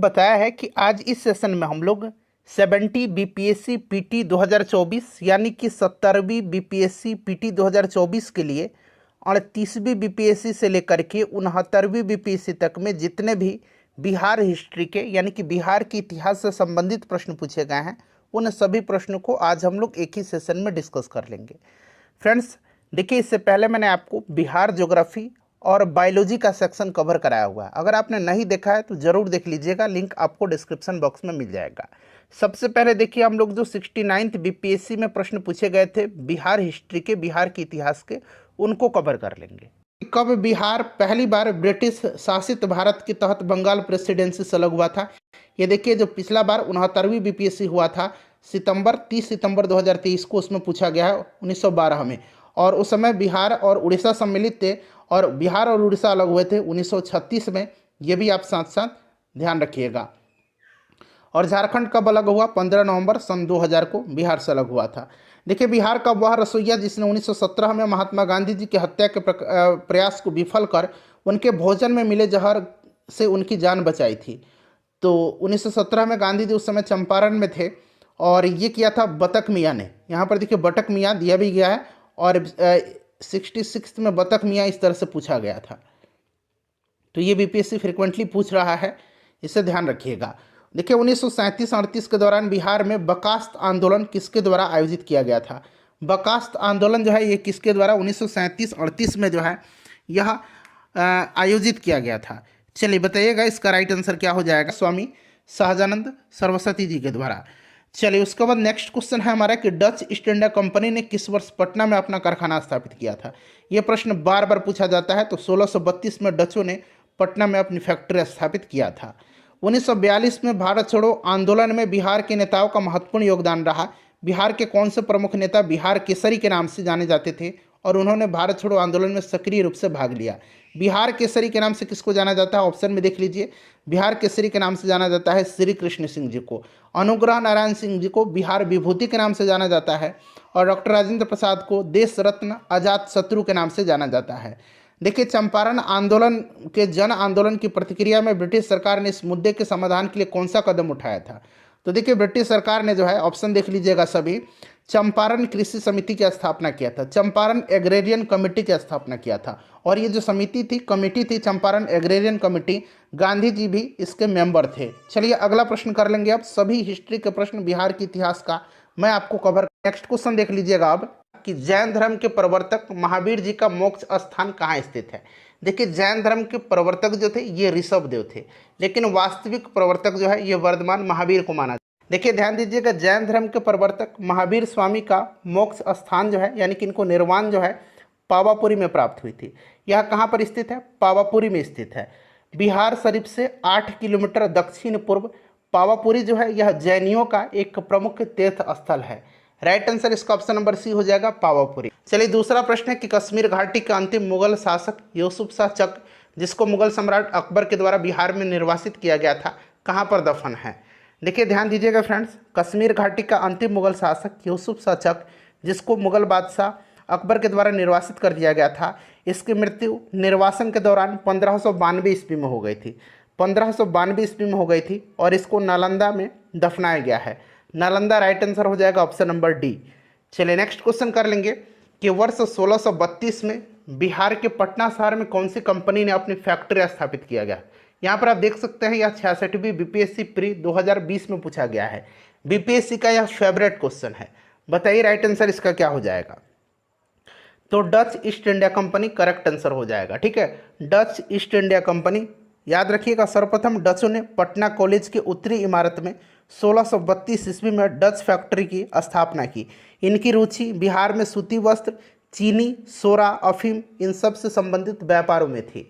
बताया है कि आज इस सेशन में हम लोग 70 बीपीएससी पीटी 2024 यानी कि 70वीं बीपीएससी पीटी 2024 के लिए 38वीं बीपीएससी से लेकर के 69वीं बीपीएससी तक में जितने भी बिहार हिस्ट्री के यानी कि बिहार के इतिहास से संबंधित प्रश्न पूछे गए हैं उन सभी प्रश्नों को आज हम लोग एक ही सेशन में डिस्कस कर लेंगे। फ्रेंड्स देखिए, इससे पहले मैंने आपको बिहार ज्योग्राफी और बायोलॉजी का सेक्शन कवर कराया हुआ है। अगर आपने नहीं देखा है तो ज़रूर देख लीजिएगा, लिंक आपको डिस्क्रिप्शन बॉक्स में मिल जाएगा। सबसे पहले देखिए, हम लोग जो 69th बीपीएससी में प्रश्न पूछे गए थे बिहार हिस्ट्री के, बिहार के इतिहास के, उनको कवर कर लेंगे। कब बिहार पहली बार ब्रिटिश शासित भारत के तहत बंगाल प्रेसिडेंसी से अलग हुआ था? ये देखिए, जो पिछला बार 69वीं बीपीएससी हुआ था 30 सितंबर 2023 को, उसमें पूछा गया है 1912 में, और उस समय बिहार और उड़ीसा सम्मिलित थे और बिहार और उड़ीसा अलग हुए थे 1936 में। ये भी आप साथ साथ ध्यान रखिएगा। और झारखंड कब अलग हुआ? 15 नवंबर सन 2000 को बिहार से अलग हुआ था। देखिए, बिहार का वह रसोइया जिसने 1917 में महात्मा गांधी जी की हत्या के प्रयास को विफल कर उनके भोजन में मिले जहर से उनकी जान बचाई थी। तो 1917 में गांधी जी उस समय चंपारण में थे और ये किया था बतख मियाँ ने। यहाँ पर देखिए बटक मियाँ दिया भी गया है और 66 में बतख मियाँ इस तरह से पूछा गया था। तो ये बीपीएससी फ्रिक्वेंटली पूछ रहा है, इसे ध्यान रखिएगा। देखिए, 1937-38 के दौरान बिहार में बकास्त आंदोलन किसके द्वारा आयोजित किया गया था? बकास्त आंदोलन जो है ये किसके द्वारा 1937-38 में जो है यह आयोजित किया गया था? चलिए बताइएगा, इसका राइट आंसर क्या हो जाएगा? स्वामी सहजानंद सरस्वती जी के द्वारा। चलिए, उसके बाद नेक्स्ट क्वेश्चन है हमारा कि डच ईस्ट इंडिया कंपनी ने किस वर्ष पटना में अपना कारखाना स्थापित किया था? यह प्रश्न बार बार पूछा जाता है। तो 1632 में डचों ने पटना में अपनी फैक्ट्री स्थापित किया था। 1942 में भारत छोड़ो आंदोलन में बिहार के नेताओं का महत्वपूर्ण योगदान रहा। बिहार के कौन से प्रमुख नेता बिहार केसरी के नाम से जाने जाते थे और उन्होंने भारत छोड़ो आंदोलन में सक्रिय रूप से भाग लिया? बिहार केसरी के नाम से किसको जाना जाता है? ऑप्शन में देख लीजिए। बिहार केसरी के नाम से जाना जाता है श्री कृष्ण सिंह जी को, अनुग्रह नारायण सिंह जी को बिहार विभूति के नाम से जाना जाता है, और डॉक्टर राजेंद्र प्रसाद को देश रत्न अजात शत्रु के नाम से जाना जाता है। देखिए, चंपारण आंदोलन के जन आंदोलन की प्रतिक्रिया में ब्रिटिश सरकार ने इस मुद्दे के समाधान के लिए कौन सा कदम उठाया था? तो देखिए, ब्रिटिश सरकार ने जो है, ऑप्शन देख लीजिएगा सभी, चंपारण कृषि समिति की स्थापना किया था, चंपारण एग्रेरियन कमेटी की स्थापना किया था। और ये जो समिति थी, कमेटी थी चंपारण एग्रेरियन कमेटी, गांधी जी भी इसके मेंबर थे। चलिए अगला प्रश्न कर लेंगे। अब सभी हिस्ट्री के प्रश्न बिहार के इतिहास का मैं आपको कवर। नेक्स्ट क्वेश्चन देख लीजिएगा अब कि जैन धर्म के प्रवर्तक महावीर जी का मोक्ष स्थान कहाँ स्थित है? देखिए, जैन धर्म के प्रवर्तक जो थे ये ऋषभ देव थे, लेकिन वास्तविक प्रवर्तक जो है ये वर्धमान महावीर को माना। देखिए ध्यान दीजिएगा, जैन धर्म के प्रवर्तक महावीर स्वामी का मोक्ष स्थान जो है यानी कि इनको निर्वाण जो है पावापुरी में प्राप्त हुई थी। यह कहाँ पर स्थित है? पावापुरी में स्थित है। बिहार शरीफ से 8 किलोमीटर दक्षिण पूर्व पावापुरी जो है यह जैनियों का एक प्रमुख तीर्थ स्थल है। राइट आंसर इसका ऑप्शन नंबर सी हो जाएगा, पावापुरी। चलिए दूसरा प्रश्न है कि कश्मीर घाटी का अंतिम मुगल शासक यूसुफ शाह चक, जिसको मुगल सम्राट अकबर के द्वारा बिहार में निर्वासित किया गया था, कहाँ पर दफन है? देखिए ध्यान दीजिएगा फ्रेंड्स, कश्मीर घाटी का अंतिम मुगल शासक यूसुफ शाह चक, जिसको मुगल बादशाह अकबर के द्वारा निर्वासित कर दिया गया था, इसकी मृत्यु निर्वासन के दौरान 1592 ईस्वी में हो गई थी। 1592 ईस्वी में हो गई थी और इसको नालंदा में दफनाया गया है। नालंदा राइट आंसर हो जाएगा, ऑप्शन नंबर डी। चलिए नेक्स्ट क्वेश्चन कर लेंगे कि वर्ष 1632 में बिहार के पटना शहर में कौन सी कंपनी ने अपनी फैक्ट्री स्थापित किया गया? यहाँ पर आप देख सकते हैं, यह 66वीं बीपीएससी प्री 2020 में पूछा गया है। बीपीएससी का यह फेवरेट क्वेश्चन है। बताइए राइट आंसर इसका क्या हो जाएगा? तो Dutch east India company correct answer हो जाएगा। ठीक है, डच ईस्ट इंडिया कंपनी। याद रखिएगा, सर्वप्रथम डचों ने पटना कॉलेज की उत्तरी इमारत में 1632 ईस्वी में डच फैक्ट्री की स्थापना की। इनकी रुचि बिहार में सूती वस्त्र, चीनी, सोरा, अफीम इन सब से संबंधित व्यापारों में थी।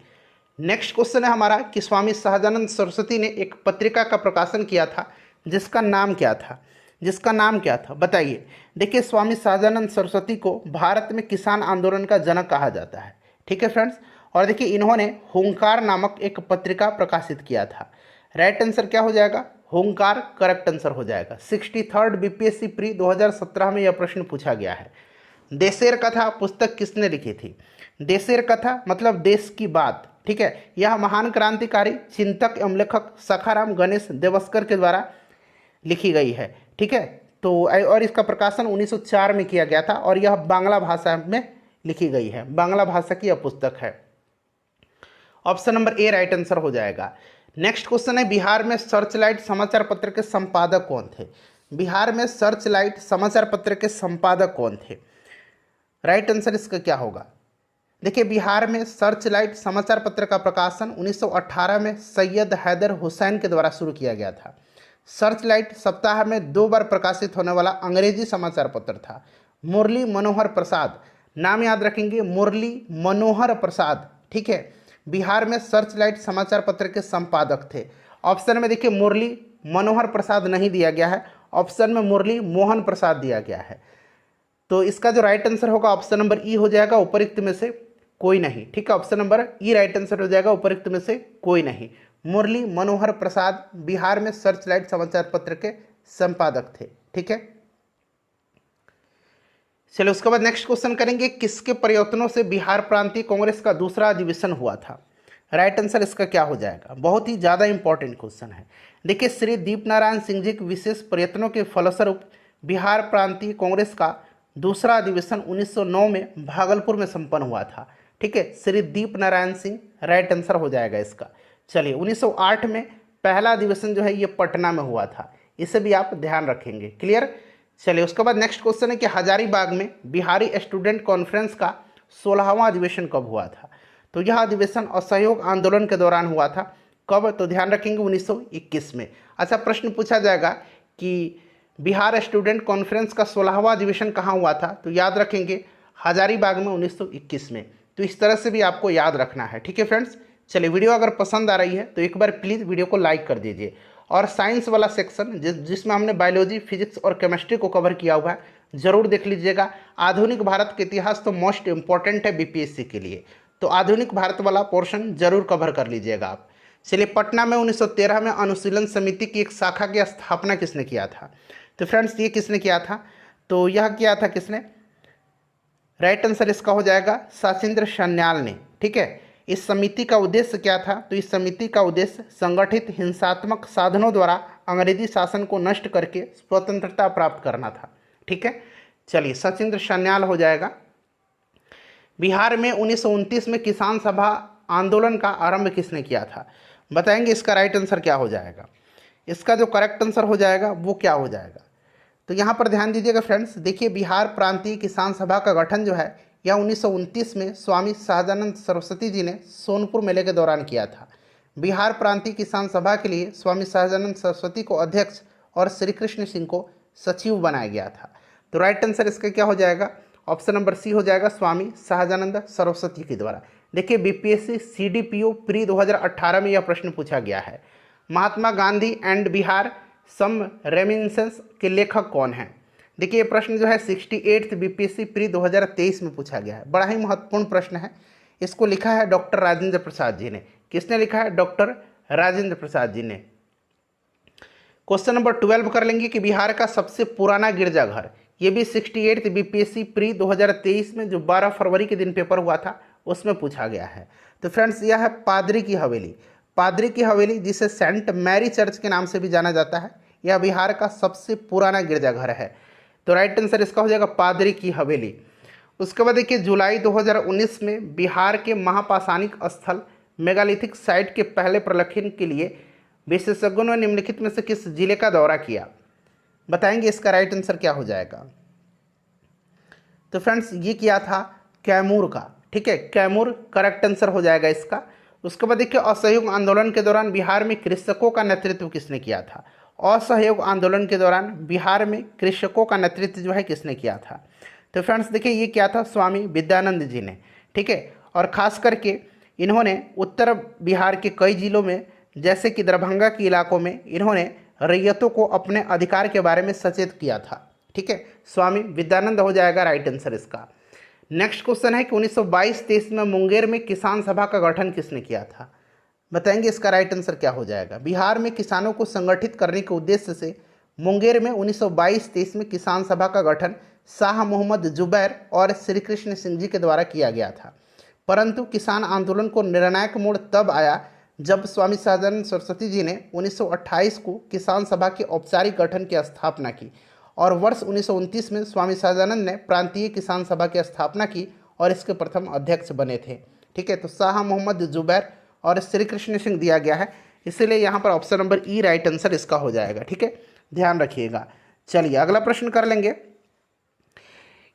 नेक्स्ट क्वेश्चन है हमारा कि स्वामी सहजानंद सरस्वती ने एक पत्रिका का प्रकाशन किया था जिसका नाम क्या था? जिसका नाम क्या था बताइए। देखिए, स्वामी सहजानंद सरस्वती को भारत में किसान आंदोलन का जनक कहा जाता है। ठीक है फ्रेंड्स, और देखिए इन्होंने हुंकार नामक एक पत्रिका प्रकाशित किया था। राइट आंसर क्या हो जाएगा? हुंकार करेक्ट आंसर हो जाएगा। 63rd बीपीएससी प्री 2017 में यह प्रश्न पूछा गया है। देशेर कथा पुस्तक किसने लिखी थी? देशेर कथा मतलब देश की बात, ठीक है। यह महान क्रांतिकारी चिंतक एवं लेखक सखाराम गणेश देवस्कर के द्वारा लिखी गई है, ठीक है। तो और इसका प्रकाशन 1904 में किया गया था और यह बांग्ला भाषा में लिखी गई है, बांग्ला भाषा की यह पुस्तक है। Option number A right answer हो जाएगा। नेक्स्ट क्वेश्चन है, बिहार में सर्चलाइट समाचार पत्र के संपादक कौन थे? बिहार में सर्चलाइट समाचार पत्र के संपादक कौन थे? राइट आंसर इसका क्या होगा? देखिए, बिहार में सर्चलाइट समाचार पत्र का प्रकाशन 1918 में सैयद हैदर हुसैन के द्वारा शुरू किया गया था। सर्चलाइट सप्ताह में 2 बार प्रकाशित होने वाला अंग्रेजी समाचार पत्र था। मुरली मनोहर प्रसाद, नाम याद रखेंगे, मुरली मनोहर प्रसाद, ठीक है, बिहार में सर्चलाइट समाचार पत्र के संपादक थे। ऑप्शन में देखिए मुरली मनोहर प्रसाद नहीं दिया गया है, ऑप्शन में मुरली मोहन प्रसाद दिया गया है। तो इसका जो राइट आंसर होगा ऑप्शन नंबर ई हो जाएगा, उपरोक्त में से कोई नहीं, ठीक है। ऑप्शन नंबर ई राइट आंसर हो जाएगा, उपरोक्त में से कोई नहीं। मुरली मनोहर प्रसाद बिहार में सर्चलाइट समाचार पत्र के संपादक थे, ठीक है। चलो उसके बाद नेक्स्ट क्वेश्चन करेंगे, किसके प्रयत्नों से बिहार प्रांतीय कांग्रेस का दूसरा अधिवेशन हुआ था? राइट आंसर इसका क्या हो जाएगा? बहुत ही ज़्यादा इंपॉर्टेंट क्वेश्चन है। देखिए, श्री दीपनारायण सिंह जी के विशेष प्रयत्नों के फलस्वरूप बिहार प्रांतीय कांग्रेस का दूसरा अधिवेशन 1909 में भागलपुर में संपन्न हुआ था, ठीक है। श्री दीपनारायण सिंह राइट आंसर हो जाएगा इसका। चलिए, 1908 में पहला अधिवेशन जो है ये पटना में हुआ था, इसे भी आप ध्यान रखेंगे, क्लियर। चलिए उसके बाद नेक्स्ट क्वेश्चन है कि हजारीबाग में बिहारी स्टूडेंट कॉन्फ्रेंस का 16वां अधिवेशन कब हुआ था? तो यह अधिवेशन असहयोग आंदोलन के दौरान हुआ था। कब? तो ध्यान रखेंगे 1921 में। अच्छा, प्रश्न पूछा जाएगा कि बिहार स्टूडेंट कॉन्फ्रेंस का 16वां अधिवेशन कहाँ हुआ था? तो याद रखेंगे हजारीबाग में 1921 में। तो इस तरह से भी आपको याद रखना है, ठीक है फ्रेंड्स। चलिए, वीडियो अगर पसंद आ रही है तो एक बार प्लीज़ वीडियो को लाइक कर दीजिए और साइंस वाला सेक्शन जिसमें हमने बायोलॉजी, फिजिक्स और केमिस्ट्री को कवर किया हुआ है ज़रूर देख लीजिएगा। आधुनिक भारत के इतिहास तो मोस्ट इम्पॉर्टेंट है बीपीएससी के लिए, तो आधुनिक भारत वाला पोर्शन जरूर कवर कर लीजिएगा आप। चलिए, पटना में 1913 में अनुशीलन समिति की एक शाखा की स्थापना किसने किया था? तो फ्रेंड्स, ये किसने किया था? तो यह किया था किसने? राइट आंसर इसका हो जाएगा सचिंद्र सन्याल ने, ठीक है। इस समिति का उद्देश्य क्या था? तो इस समिति का उद्देश्य संगठित हिंसात्मक साधनों द्वारा अंग्रेजी शासन को नष्ट करके स्वतंत्रता प्राप्त करना था, ठीक है। चलिए, सचिंद्र सन्याल हो जाएगा। बिहार में 1929 में किसान सभा आंदोलन का आरंभ किसने किया था? बताएंगे इसका राइट आंसर क्या हो जाएगा। इसका जो करेक्ट आंसर हो जाएगा वो क्या हो जाएगा? तो यहाँ पर ध्यान दीजिएगा फ्रेंड्स। देखिए, बिहार प्रांतीय किसान सभा का गठन जो है यह 1929 में स्वामी सहजानंद सरस्वती जी ने सोनपुर मेले के दौरान किया था। बिहार प्रांतीय किसान सभा के लिए स्वामी सहजानंद सरस्वती को अध्यक्ष और श्री कृष्ण सिंह को सचिव बनाया गया था। तो राइट आंसर इसका क्या हो जाएगा? ऑप्शन नंबर सी हो जाएगा, स्वामी सहजानंद सरस्वती के द्वारा। देखिए, बीपीएससी सीडीपीओ प्री 2018 में यह प्रश्न पूछा गया है, Mahatma Gandhi and Bihar some reminiscence के लेखक कौन हैं? देखिए, ये प्रश्न जो है 68th बीपीएससी प्री 2023 में पूछा गया है। बड़ा ही महत्वपूर्ण प्रश्न है। इसको लिखा है डॉक्टर राजेंद्र प्रसाद जी ने। किसने लिखा है? डॉक्टर राजेंद्र प्रसाद जी ने। क्वेश्चन नंबर 12 कर लेंगे कि बिहार का सबसे पुराना गिरजाघर, ये भी 68th बीपीएससी प्री 2023 में जो 12 फरवरी के दिन पेपर हुआ था उसमें पूछा गया है। तो फ्रेंड्स, यह है पादरी की हवेली। पादरी की हवेली, जिसे सेंट मैरी चर्च के नाम से भी जाना जाता है, यह बिहार का सबसे पुराना गिरजाघर है। तो राइट आंसर इसका हो जाएगा पादरी की हवेली। उसके बाद देखिए, जुलाई 2019 में बिहार के महापाषाणिक स्थल मेगालिथिक साइट के पहले प्रलेखन के लिए विशेषज्ञों ने निम्नलिखित में से किस जिले का दौरा किया? बताएंगे इसका राइट आंसर क्या हो जाएगा। तो फ्रेंड्स, ये किया था कैमूर का, ठीक है, कैमूर करेक्ट आंसर हो जाएगा इसका। उसके बाद देखिए, असहयोग आंदोलन के दौरान बिहार में कृषकों का नेतृत्व किसने किया था? असहयोग आंदोलन के दौरान बिहार में कृषकों का नेतृत्व जो है किसने किया था? तो फ्रेंड्स देखिए, ये क्या था? स्वामी विद्यानंद जी ने, ठीक है। और ख़ास करके इन्होंने उत्तर बिहार के कई जिलों में, जैसे कि दरभंगा के इलाकों में, इन्होंने रैयतों को अपने अधिकार के बारे में सचेत किया था, ठीक है। स्वामी विद्यानंद हो जाएगा राइट आंसर इसका। नेक्स्ट क्वेश्चन है कि 1922-23 में मुंगेर में किसान सभा का गठन किसने किया था? बताएंगे इसका राइट आंसर क्या हो जाएगा। बिहार में किसानों को संगठित करने के उद्देश्य से मुंगेर में 1922-23 में किसान सभा का गठन शाह मोहम्मद जुबैर और श्री कृष्ण सिंह जी के द्वारा किया गया था। परंतु किसान आंदोलन को निर्णायक मोड़ तब आया जब स्वामी सहजानंद सरस्वती जी ने 1928 को किसान सभा के औपचारिक गठन की स्थापना की और वर्ष 1929 में स्वामी सहजानंद ने प्रांतीय किसान सभा की स्थापना की और इसके प्रथम अध्यक्ष बने थे। ठीक है, तो शाह मोहम्मद जुबैर और श्री कृष्ण सिंह दिया गया है, इसीलिए यहाँ पर ऑप्शन नंबर ई राइट आंसर इसका हो जाएगा। ठीक है, ध्यान रखिएगा। चलिए अगला प्रश्न कर लेंगे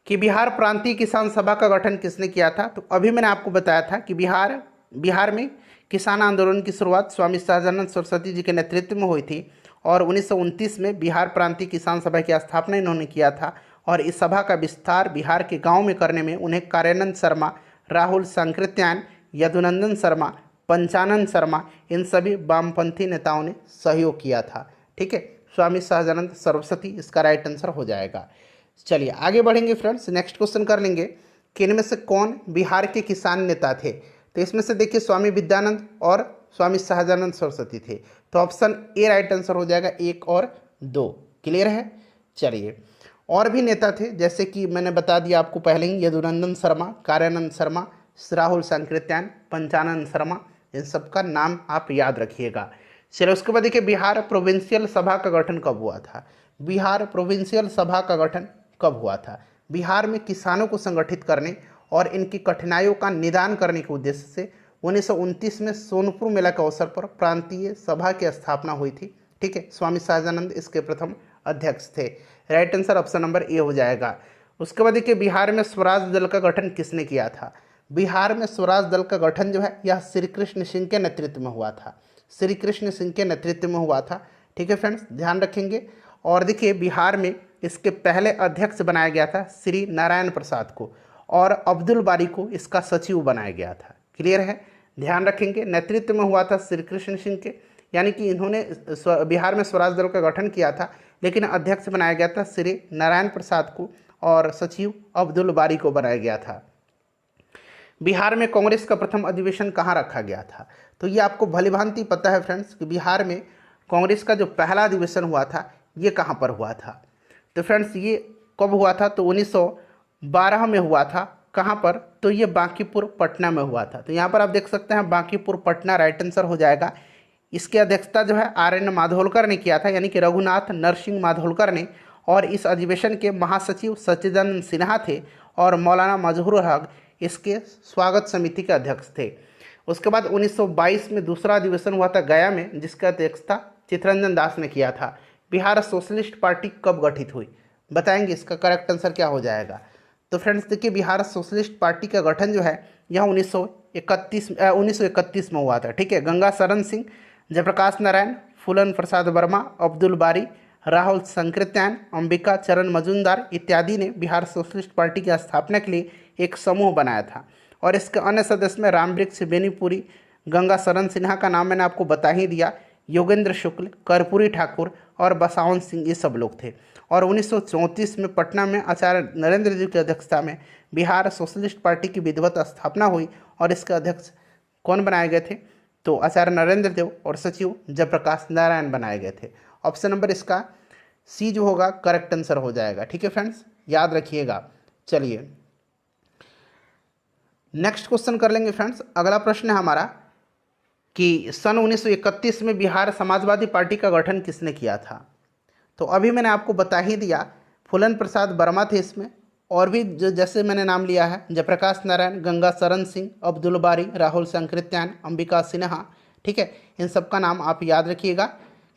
कि बिहार प्रांतीय किसान सभा का गठन किसने किया था। तो अभी मैंने आपको बताया था कि बिहार में किसान आंदोलन की शुरुआत स्वामी सहजानंद सरस्वती जी के नेतृत्व में हुई थी और 1929 में बिहार प्रांतीय किसान सभा की स्थापना इन्होंने किया था और इस सभा का विस्तार बिहार के गांव में करने में उन्हें कार्यानंद शर्मा, राहुल सांकृत्यायन, यदुनंदन शर्मा, पंचानन शर्मा, इन सभी वामपंथी नेताओं ने सहयोग किया था। ठीक है, स्वामी सहजानंद सरस्वती इसका राइट आंसर हो जाएगा। चलिए आगे बढ़ेंगे फ्रेंड्स, नेक्स्ट क्वेश्चन कर लेंगे कि इनमें से कौन बिहार के किसान नेता थे। तो इसमें से देखिए स्वामी विद्यानंद और स्वामी सहजानंद सरस्वती थे, तो ऑप्शन ए राइट आंसर हो जाएगा, 1 और 2। क्लियर है। चलिए और भी नेता थे जैसे कि मैंने बता दिया आपको पहले ही, यदुनंदन शर्मा, कार्यानंद शर्मा, राहुल सांकृत्यायन, पंचानन शर्मा, इन सब का नाम आप याद रखिएगा। चलिए उसके बाद देखिए बिहार प्रोविंशियल सभा का गठन कब हुआ था। बिहार प्रोविंशियल सभा का गठन कब हुआ था। बिहार में किसानों को संगठित करने और इनकी कठिनाइयों का निदान करने के उद्देश्य से 1929 में सोनपुर मेला के अवसर पर प्रांतीय सभा की स्थापना हुई थी। ठीक है, स्वामी सहजानंद इसके प्रथम अध्यक्ष थे। Right answer option number A हो जाएगा। उसके बाद देखिए बिहार में स्वराज दल का गठन किसने किया था। बिहार में स्वराज दल का गठन जो है यह श्री कृष्ण सिंह के नेतृत्व में हुआ था। श्री कृष्ण सिंह के नेतृत्व में हुआ था। ठीक है फ्रेंड्स, ध्यान रखेंगे। और देखिए बिहार में इसके पहले अध्यक्ष बनाया गया था श्री नारायण प्रसाद को और अब्दुल बारी को इसका सचिव बनाया गया था। क्लियर है, ध्यान रखेंगे। नेतृत्व में हुआ था श्री कृष्ण सिंह के, यानी कि इन्होंने बिहार में स्वराज दल का गठन किया था, लेकिन अध्यक्ष बनाया गया था श्री नारायण प्रसाद को और सचिव अब्दुल बारी को बनाया गया था। बिहार में कांग्रेस का प्रथम अधिवेशन कहाँ रखा गया था। तो ये आपको भलीभांति पता है फ्रेंड्स कि बिहार में कांग्रेस का जो पहला अधिवेशन हुआ था ये कहाँ पर हुआ था। तो फ्रेंड्स ये कब हुआ था, तो 1912 में हुआ था। कहाँ पर, तो ये बांकीपुर पटना में हुआ था। तो यहाँ पर आप देख सकते हैं बांकीपुर पटना राइट आंसर हो जाएगा। इसकी अध्यक्षता जो है आर.एन. माधोलकर ने किया था, यानी कि रघुनाथ नरसिंह माधोलकर ने, और इस अधिवेशन के महासचिव सच्चिदानंद सिन्हा थे और मौलाना मजहूर हक इसके स्वागत समिति के अध्यक्ष थे। उसके बाद 1922 में दूसरा अधिवेशन हुआ था गया में, जिसका अध्यक्षता चित्तरंजन दास ने किया था। बिहार सोशलिस्ट पार्टी कब गठित हुई, बताएंगे इसका करेक्ट आंसर क्या हो जाएगा। तो फ्रेंड्स देखिए बिहार सोशलिस्ट पार्टी का गठन जो है यह 1931 में हुआ था। ठीक है, गंगा शरण सिंह, जयप्रकाश नारायण, फूलन प्रसाद वर्मा, अब्दुल बारी, राहुल सांकृत्यायन, अंबिका चरण मजूमदार इत्यादि ने बिहार सोशलिस्ट पार्टी की स्थापना के लिए एक समूह बनाया था और इसके अन्य सदस्य में रामवृक्ष बेनीपुरी, गंगा शरण सिन्हा का नाम मैंने आपको बता ही दिया, योगेंद्र शुक्ल, कर्पूरी ठाकुर और बसावन सिंह, ये सब लोग थे। और 1934 में पटना में आचार्य नरेंद्र जी की अध्यक्षता में बिहार सोशलिस्ट पार्टी की विधिवत स्थापना हुई और इसके अध्यक्ष कौन बनाए गए थे, तो आचार्य नरेंद्र देव और सचिव जयप्रकाश नारायण बनाए गए थे। ऑप्शन नंबर इसका सी जो होगा करेक्ट आंसर हो जाएगा। ठीक है फ्रेंड्स, याद रखिएगा। चलिए नेक्स्ट क्वेश्चन कर लेंगे फ्रेंड्स। अगला प्रश्न है हमारा कि सन 1931 में बिहार समाजवादी पार्टी का गठन किसने किया था। तो अभी मैंने आपको बता ही दिया, फूलन प्रसाद वर्मा थे इसमें, और भी जो जैसे मैंने नाम लिया है जयप्रकाश नारायण, गंगा शरण सिंह, अब्दुल बारी, राहुल सांकृत्यायन, अंबिका सिन्हा। ठीक है, इन सब का नाम आप याद रखिएगा।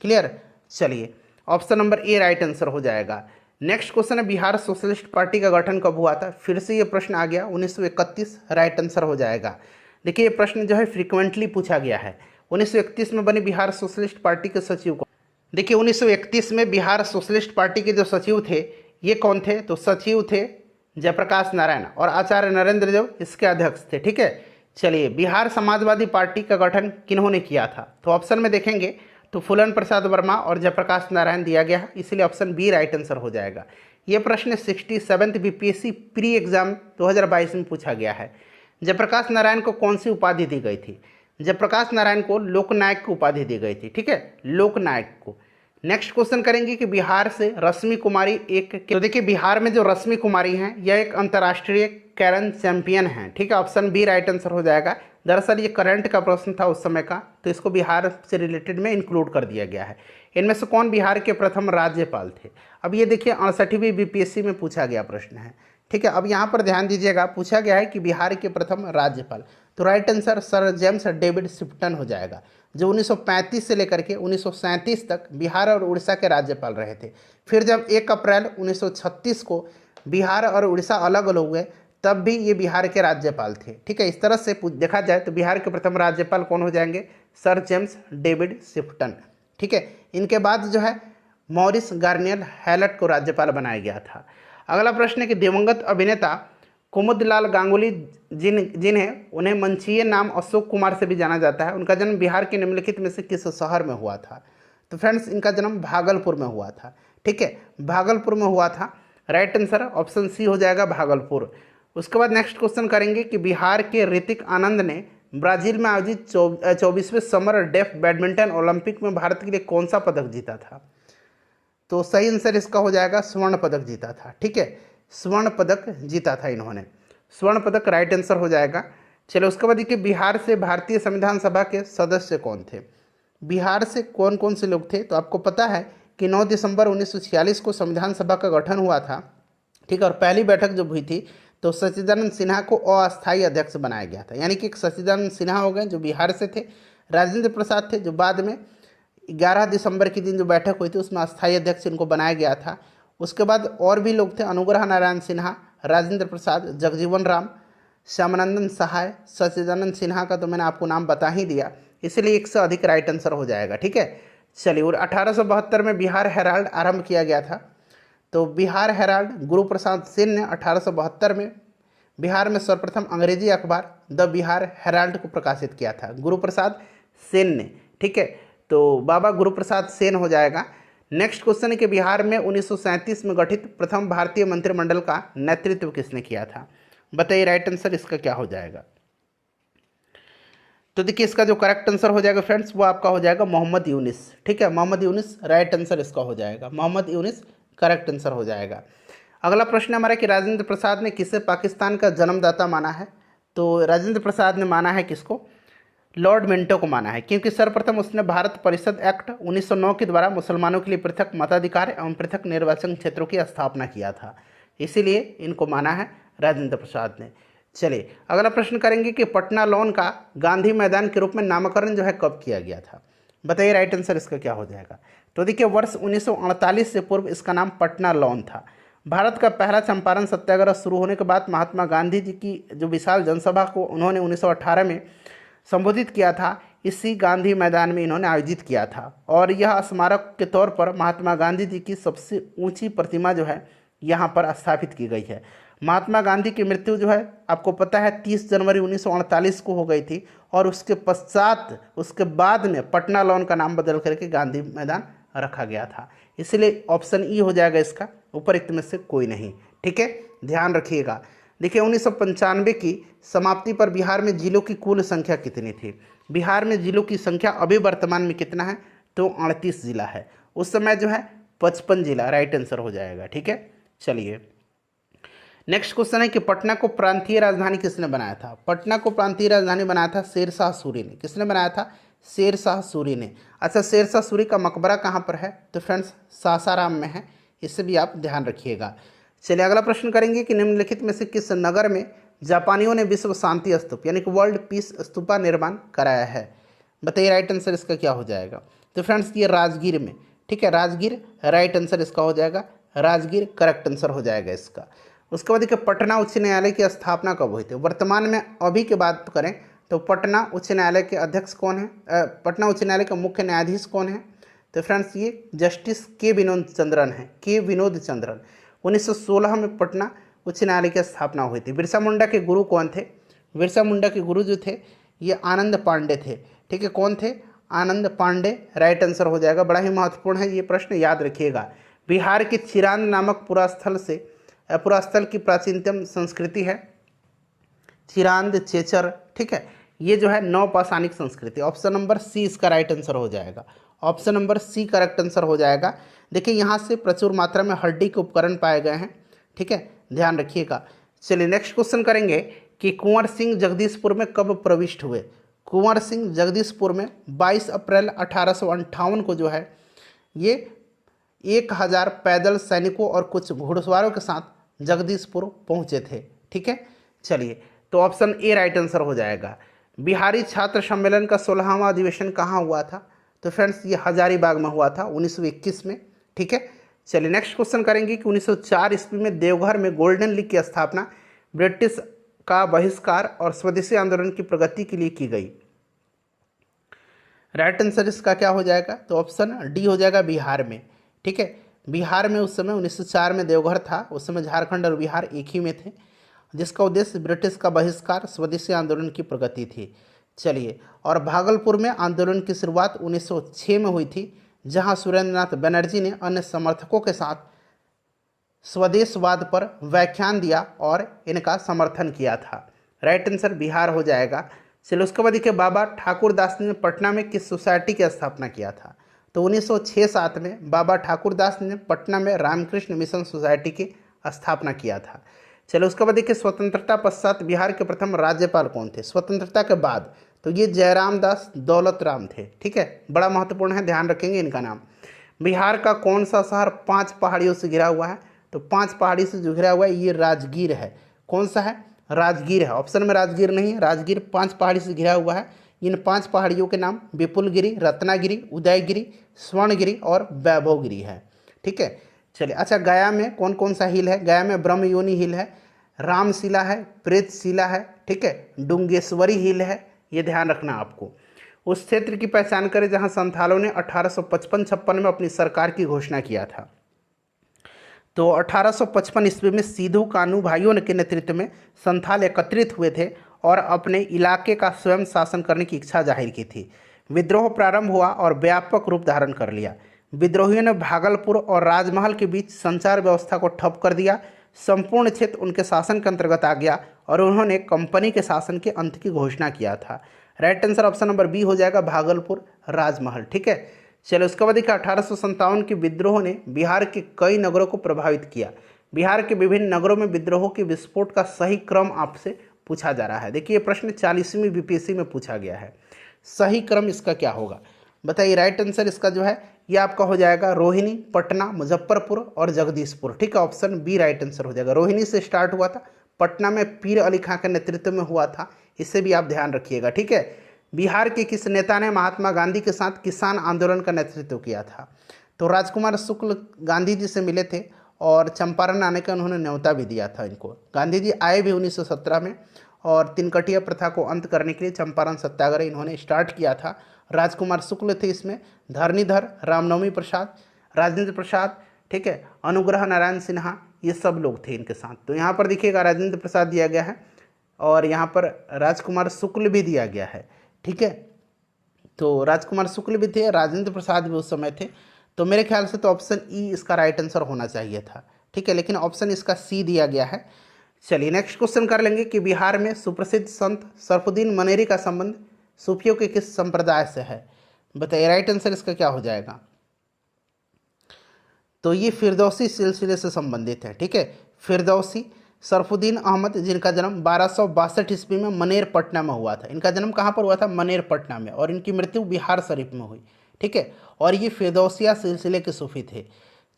क्लियर। चलिए option number A right answer हो जाएगा। नेक्स्ट क्वेश्चन है बिहार सोशलिस्ट पार्टी का गठन कब हुआ था। फिर से ये प्रश्न आ गया, 1931 राइट आंसर हो जाएगा। देखिए ये प्रश्न जो है फ्रीक्वेंटली पूछा गया है। 1931 में बनी बिहार सोशलिस्ट पार्टी के सचिव को, देखिए 1931 में बिहार सोशलिस्ट पार्टी के जो सचिव थे ये कौन थे, तो सचिव थे जयप्रकाश नारायण और आचार्य नरेंद्र देव इसके अध्यक्ष थे। ठीक है, चलिए बिहार समाजवादी पार्टी का गठन किन्होंने किया था, तो ऑप्शन में देखेंगे तो फूलन प्रसाद वर्मा और जयप्रकाश नारायण दिया गया है, इसलिए ऑप्शन बी राइट आंसर हो जाएगा। ये प्रश्न 67th बीपीएससी प्री एग्जाम 2022 में पूछा गया है। जयप्रकाश नारायण को कौन सी उपाधि दी गई थी। जयप्रकाश नारायण को लोकनायक की उपाधि दी गई थी। ठीक है, लोकनायक को। नेक्स्ट क्वेश्चन करेंगे कि बिहार से रश्मि कुमारी तो देखिए बिहार में जो रश्मि कुमारी हैं यह एक अंतर्राष्ट्रीय कैरम चैंपियन हैं, ठीक है। ऑप्शन बी राइट आंसर हो जाएगा। दरअसल ये करंट का प्रश्न था उस समय का, तो इसको बिहार से रिलेटेड में इंक्लूड कर दिया गया है। इनमें से कौन बिहार के प्रथम राज्यपाल थे? अब ये देखिए 68वीं बीपीएससी में पूछा गया प्रश्न है, ठीक है। अब यहाँ पर ध्यान दीजिएगा, पूछा गया है कि बिहार के प्रथम राज्यपाल, तो right answer sir James David Sifton हो जाएगा, जो 1935 से लेकर के 1937 तक बिहार और उड़ीसा के राज्यपाल रहे थे। फिर जब 1 अप्रैल 1936 को बिहार और उड़ीसा अलग अलग हुए तब भी ये बिहार के राज्यपाल थे, ठीक है। इस तरह से देखा जाए तो बिहार के प्रथम राज्यपाल कौन हो जाएंगे? सर जेम्स डेविड शिफ्टन, ठीक है। इनके बाद जो है मॉरिस गार्नियर हैलेट को राज्यपाल बनाया गया था। अगला प्रश्न है कि दिवंगत अभिनेता कुमुदलाल गांगुली जिन्हें उन्हें मंचीय नाम अशोक कुमार से भी जाना जाता है, उनका जन्म बिहार के निम्नलिखित में से किस शहर में हुआ था? तो फ्रेंड्स इनका जन्म भागलपुर में हुआ था, ठीक है, भागलपुर में हुआ था। राइट आंसर ऑप्शन सी हो जाएगा, भागलपुर। उसके बाद नेक्स्ट क्वेश्चन करेंगे कि बिहार के ऋतिक आनंद ने ब्राजील में आयोजित 24वें समर डेफ बैडमिंटन ओलंपिक में भारत के लिए कौन सा पदक जीता था? तो सही आंसर इसका हो जाएगा स्वर्ण पदक जीता था, ठीक है, स्वर्ण पदक जीता था इन्होंने, स्वर्ण पदक राइट आंसर हो जाएगा। चलो उसके बाद देखिए बिहार से भारतीय संविधान सभा के सदस्य कौन थे? बिहार से कौन कौन से लोग थे? तो आपको पता है कि 9 दिसंबर 1946 को संविधान सभा का गठन हुआ था, ठीक है। और पहली बैठक जब हुई थी तो सच्चिदानंद सिन्हा को अस्थायी अध्यक्ष बनाया गया था, यानी कि एक सच्चिदानंद सिन्हा हो गए जो बिहार से थे, राजेंद्र प्रसाद थे जो बाद में 11 दिसंबर के दिन जो बैठक हुई थी उसमें अस्थायी अध्यक्ष इनको बनाया गया था। उसके बाद और भी लोग थे, अनुग्रह नारायण सिन्हा, राजेंद्र प्रसाद, जगजीवन राम, श्यामानंदन सहाय, सच्चिदानंद सिन्हा का तो मैंने आपको नाम बता ही दिया, इसलिए 1 से अधिक राइट आंसर हो जाएगा, ठीक है। चलिए, और 1872 में बिहार हेराल्ड आरंभ किया गया था। तो बिहार हेराल्ड गुरु प्रसाद सेन ने 1872 में बिहार में सर्वप्रथम अंग्रेजी अखबार द बिहार हेराल्ड को प्रकाशित किया था, गुरु प्रसाद सेन ने, ठीक है। तो बाबा गुरु प्रसाद सेन हो जाएगा। नेक्स्ट क्वेश्चन है कि बिहार में 1937 में गठित प्रथम भारतीय मंत्रिमंडल का नेतृत्व किसने किया था? बताइए राइट आंसर इसका क्या हो जाएगा? तो देखिए इसका जो करेक्ट आंसर हो जाएगा फ्रेंड्स वो आपका हो जाएगा मोहम्मद यूनिस, ठीक है, मोहम्मद यूनिस राइट आंसर इसका हो जाएगा, मोहम्मद यूनिस करेक्ट आंसर हो जाएगा। अगला प्रश्न हमारा कि राजेंद्र प्रसाद ने किसे पाकिस्तान का जन्मदाता माना है? तो राजेंद्र प्रसाद ने माना है किसको? लॉर्ड मिंटो को माना है, क्योंकि सर्वप्रथम उसने भारत परिषद एक्ट 1909 के द्वारा मुसलमानों के लिए पृथक मताधिकार एवं पृथक निर्वाचन क्षेत्रों की स्थापना किया था, इसीलिए इनको माना है राजेंद्र प्रसाद ने। चलिए अगला प्रश्न करेंगे कि पटना लॉन का गांधी मैदान के रूप में नामकरण जो है कब किया गया था? बताइए राइट आंसर इसका क्या हो जाएगा? तो देखिए वर्ष 1948 से पूर्व इसका नाम पटना लॉन था। भारत का पहला चंपारण सत्याग्रह शुरू होने के बाद महात्मा गांधी जी की जो विशाल जनसभा को उन्होंने 1918 में संबोधित किया था, इसी गांधी मैदान में इन्होंने आयोजित किया था, और यह स्मारक के तौर पर महात्मा गांधी जी की सबसे ऊंची प्रतिमा जो है यहाँ पर स्थापित की गई है। महात्मा गांधी की मृत्यु जो है आपको पता है 30 जनवरी 1948 को हो गई थी, और उसके पश्चात उसके बाद में पटना लॉन का नाम बदल करके गांधी मैदान रखा गया था, इसलिए ऑप्शन ई हो जाएगा इसका, उपरोक्त में से कोई नहीं, ठीक है, ध्यान रखिएगा। देखिए 1995 की समाप्ति पर बिहार में जिलों की कुल संख्या कितनी थी? बिहार में जिलों की संख्या अभी वर्तमान में कितना है? तो 38 जिला है, उस समय जो है 55 जिला राइट आंसर हो जाएगा, ठीक है। चलिए नेक्स्ट क्वेश्चन है कि पटना को प्रांतीय राजधानी किसने बनाया था? पटना को प्रांतीय राजधानी बनाया था शेरशाह सूरी ने। किसने बनाया था? शेरशाह सूरी ने। अच्छा, शेरशाह सूरी का मकबरा कहाँ पर है? तो फ्रेंड्स सासाराम में है, इससे भी आप ध्यान रखिएगा। चलिए अगला प्रश्न करेंगे कि निम्नलिखित में से किस नगर में जापानियों ने विश्व शांति स्तूप यानी कि वर्ल्ड पीस स्तूपा निर्माण कराया है? बताइए राइट आंसर इसका क्या हो जाएगा? तो फ्रेंड्स ये राजगीर में, ठीक है, राजगीर राइट आंसर इसका हो जाएगा, राजगीर करेक्ट आंसर हो जाएगा इसका। उसके बाद देखिए पटना उच्च न्यायालय की स्थापना कब हुई थी? वर्तमान में अभी की बात करें तो पटना उच्च न्यायालय के अध्यक्ष कौन है? पटना उच्च न्यायालय का मुख्य न्यायाधीश कौन है? तो फ्रेंड्स ये जस्टिस के विनोद चंद्रन है, के विनोद चंद्रन। 1916 में पटना उच्च न्यायालय की स्थापना हुई थी। बिरसा मुंडा के गुरु कौन थे? बिरसा मुंडा के गुरु जो थे ये आनंद पांडे थे, ठीक है, कौन थे? आनंद पांडे राइट आंसर हो जाएगा। बड़ा ही महत्वपूर्ण है ये प्रश्न, याद रखिएगा। बिहार के चिरांद नामक पुरास्थल की प्राचीनतम संस्कृति है चिरांद चेचर, ठीक है, ये जो है नवपाषाणिक संस्कृति, ऑप्शन नंबर सी इसका राइट आंसर हो जाएगा, option number C correct answer हो जाएगा। देखिए यहाँ से प्रचुर मात्रा में हड्डी के उपकरण पाए गए हैं, ठीक है, ध्यान रखिएगा। चलिए नेक्स्ट क्वेश्चन करेंगे कि कुंवर सिंह जगदीशपुर में कब प्रविष्ट हुए। कुंवर सिंह जगदीशपुर में 22 अप्रैल 1858 को जो है ये 1000 पैदल सैनिकों और कुछ घुड़सवारों के साथ जगदीशपुर पहुंचे थे, ठीक है। चलिए तो ऑप्शन ए राइट आंसर हो जाएगा। बिहारी छात्र सम्मेलन का 16वां अधिवेशन कहाँ हुआ था? तो फ्रेंड्स ये हजारीबाग में हुआ था 1921 में, ठीक है। चलिए नेक्स्ट क्वेश्चन करेंगे कि 1904 ईस्वी में देवघर में गोल्डन लीग की स्थापना ब्रिटिश का बहिष्कार और स्वदेशी आंदोलन की प्रगति के लिए की गई। राइट आंसर इसका क्या हो जाएगा? तो ऑप्शन डी हो जाएगा, बिहार में, ठीक है। बिहार में उस समय 1904 में देवघर था, उस समय झारखंड और बिहार एक ही में थे, जिसका उद्देश्य ब्रिटिश का बहिष्कार स्वदेशी आंदोलन की प्रगति थी। चलिए, और भागलपुर में आंदोलन की शुरुआत 1906 में हुई थी, जहां सुरेंद्रनाथ बनर्जी ने अन्य समर्थकों के साथ स्वदेशवाद पर व्याख्यान दिया और इनका समर्थन किया था। राइट आंसर बिहार हो जाएगा। चलिए उसके बाद देखिए, बाबा ठाकुर दास ने पटना में किस सोसाइटी की स्थापना किया था? तो 1906-07 में बाबा ठाकुर दास ने पटना में रामकृष्ण मिशन सोसाइटी की स्थापना किया था। चलो उसके बाद देखिए, स्वतंत्रता पश्चात बिहार के प्रथम राज्यपाल कौन थे? स्वतंत्रता के बाद तो ये जयराम दास दौलत राम थे, ठीक है, बड़ा महत्वपूर्ण है, ध्यान रखेंगे इनका नाम। बिहार का कौन सा शहर 5 पहाड़ियों से घिरा हुआ है? तो 5 पहाड़ी से जो घिरा हुआ है ये राजगीर है। कौन सा है? राजगीर है। ऑप्शन में राजगीर नहीं है, राजगीर 5 पहाड़ी से घिरा हुआ है। इन 5 पहाड़ियों के नाम विपुलगिरी, रत्नागिरी, उदयगिरी, स्वर्णगिरी और वैभवगिरी है, ठीक है। चलिए अच्छा, गया में कौन कौन सा हिल है? गया में ब्रह्मयोनी हिल है, रामशिला है, प्रेतशिला है, ठीक है, डुंगेश्वरी हिल है, ये ध्यान रखना आपको। उस क्षेत्र की पहचान करें जहां संथालों ने 1855-56 में अपनी सरकार की घोषणा किया था। तो 1855 ईस्वी में सिद्धू कानू भाइयों के नेतृत्व में संथाल एकत्रित हुए थे और अपने इलाके का स्वयं शासन करने की इच्छा जाहिर की थी। विद्रोह प्रारंभ हुआ और व्यापक रूप धारण कर लिया। विद्रोहियों ने भागलपुर और राजमहल के बीच संचार व्यवस्था को ठप कर दिया। संपूर्ण क्षेत्र उनके शासन के अंतर्गत आ गया और उन्होंने कंपनी के शासन के अंत की घोषणा किया था। Right answer option number B हो जाएगा, भागलपुर राजमहल, ठीक है। चलो उसके बाद देखिए, 1857 के विद्रोह ने बिहार के कई नगरों को प्रभावित किया। बिहार के विभिन्न नगरों में विद्रोहों के विस्फोट का सही क्रम आपसे पूछा जा रहा है। देखिए ये प्रश्न 40वीं बीपीएससी में पूछा गया है। सही क्रम इसका क्या होगा बताइए? राइट आंसर इसका जो है ये आपका हो जाएगा रोहिणी, पटना, मुजफ्फरपुर और जगदीशपुर, ठीक है। ऑप्शन बी राइट आंसर हो जाएगा। रोहिणी से स्टार्ट हुआ था, पटना में पीर अली खां के नेतृत्व में हुआ था, इससे भी आप ध्यान रखिएगा, ठीक है। बिहार के किस नेता ने महात्मा गांधी के साथ किसान आंदोलन का नेतृत्व किया था? तो राजकुमार शुक्ल गांधी जी से मिले थे और चंपारण आने का उन्होंने न्योता भी दिया था इनको। गांधी जी आए भी 1917 में और तिनकटिया प्रथा को अंत करने के लिए चंपारण सत्याग्रह इन्होंने स्टार्ट किया था। राजकुमार शुक्ल थे इसमें, धरणीधर, रामनवमी प्रसाद, राजेंद्र प्रसाद, ठीक है, अनुग्रह नारायण सिन्हा, ये सब लोग थे इनके साथ। तो यहाँ पर देखिएगा राजेंद्र प्रसाद दिया गया है और यहाँ पर राजकुमार शुक्ल भी दिया गया है, ठीक है। तो राजकुमार शुक्ल भी थे, राजेंद्र प्रसाद भी उस समय थे। तो मेरे ख्याल से तो ऑप्शन ई इसका राइट आंसर होना चाहिए था, ठीक है, लेकिन ऑप्शन इसका सी दिया गया है। चलिए नेक्स्ट क्वेश्चन कर लेंगे कि बिहार में सुप्रसिद्ध संत सरफुद्दीन मनेरी का संबंध सूफियों के किस संप्रदाय से है? बताइए राइट आंसर इसका क्या हो जाएगा? तो ये फिरदौसी सिलसिले से संबंधित है, ठीक है। फिरदौसी सरफुद्दीन अहमद, जिनका जन्म 1262 ईस्वी में मनेर पटना में हुआ था। इनका जन्म कहाँ पर हुआ था? मनेर पटना में, और इनकी मृत्यु बिहार शरीफ में हुई, ठीक है। और ये फिरदौसिया सिलसिले के सूफी थे।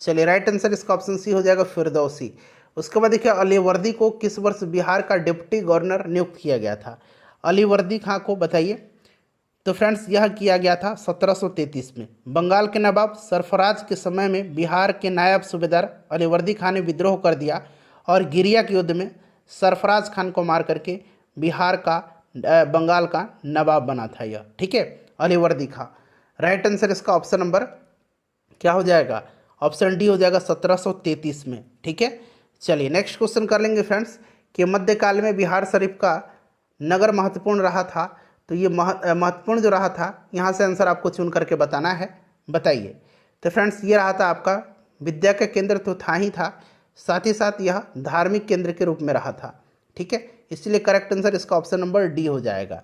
चलिए राइट आंसर इसका ऑप्शन सी हो जाएगा, फिरदौसी। उसके बाद देखिए, अलीवर्दी को किस वर्ष बिहार का डिप्टी गवर्नर नियुक्त किया गया था? अलीवर्दी खां को बताइए। तो फ्रेंड्स यह किया गया था 1733 में। बंगाल के नवाब सरफराज के समय में बिहार के नायब सूबेदार अलीवर्दी खान ने विद्रोह कर दिया और गिरिया के युद्ध में सरफराज खान को मार करके बिहार का बंगाल का नवाब बना था यह, ठीक है, अलीवर्दी खां। राइट आंसर इसका ऑप्शन नंबर क्या हो जाएगा? ऑप्शन डी हो जाएगा, 1733 में, ठीक है। चलिए नेक्स्ट क्वेश्चन कर लेंगे फ्रेंड्स कि मध्यकाल में बिहार शरीफ का नगर महत्वपूर्ण रहा था। तो ये महत्वपूर्ण जो रहा था, यहाँ से आंसर आपको चुन करके बताना है, बताइए। तो फ्रेंड्स ये रहा था आपका विद्या का केंद्र तो था ही था, साथ ही साथ यह धार्मिक केंद्र के रूप में रहा था, ठीक है, इसलिए करेक्ट आंसर इसका ऑप्शन नंबर डी हो जाएगा।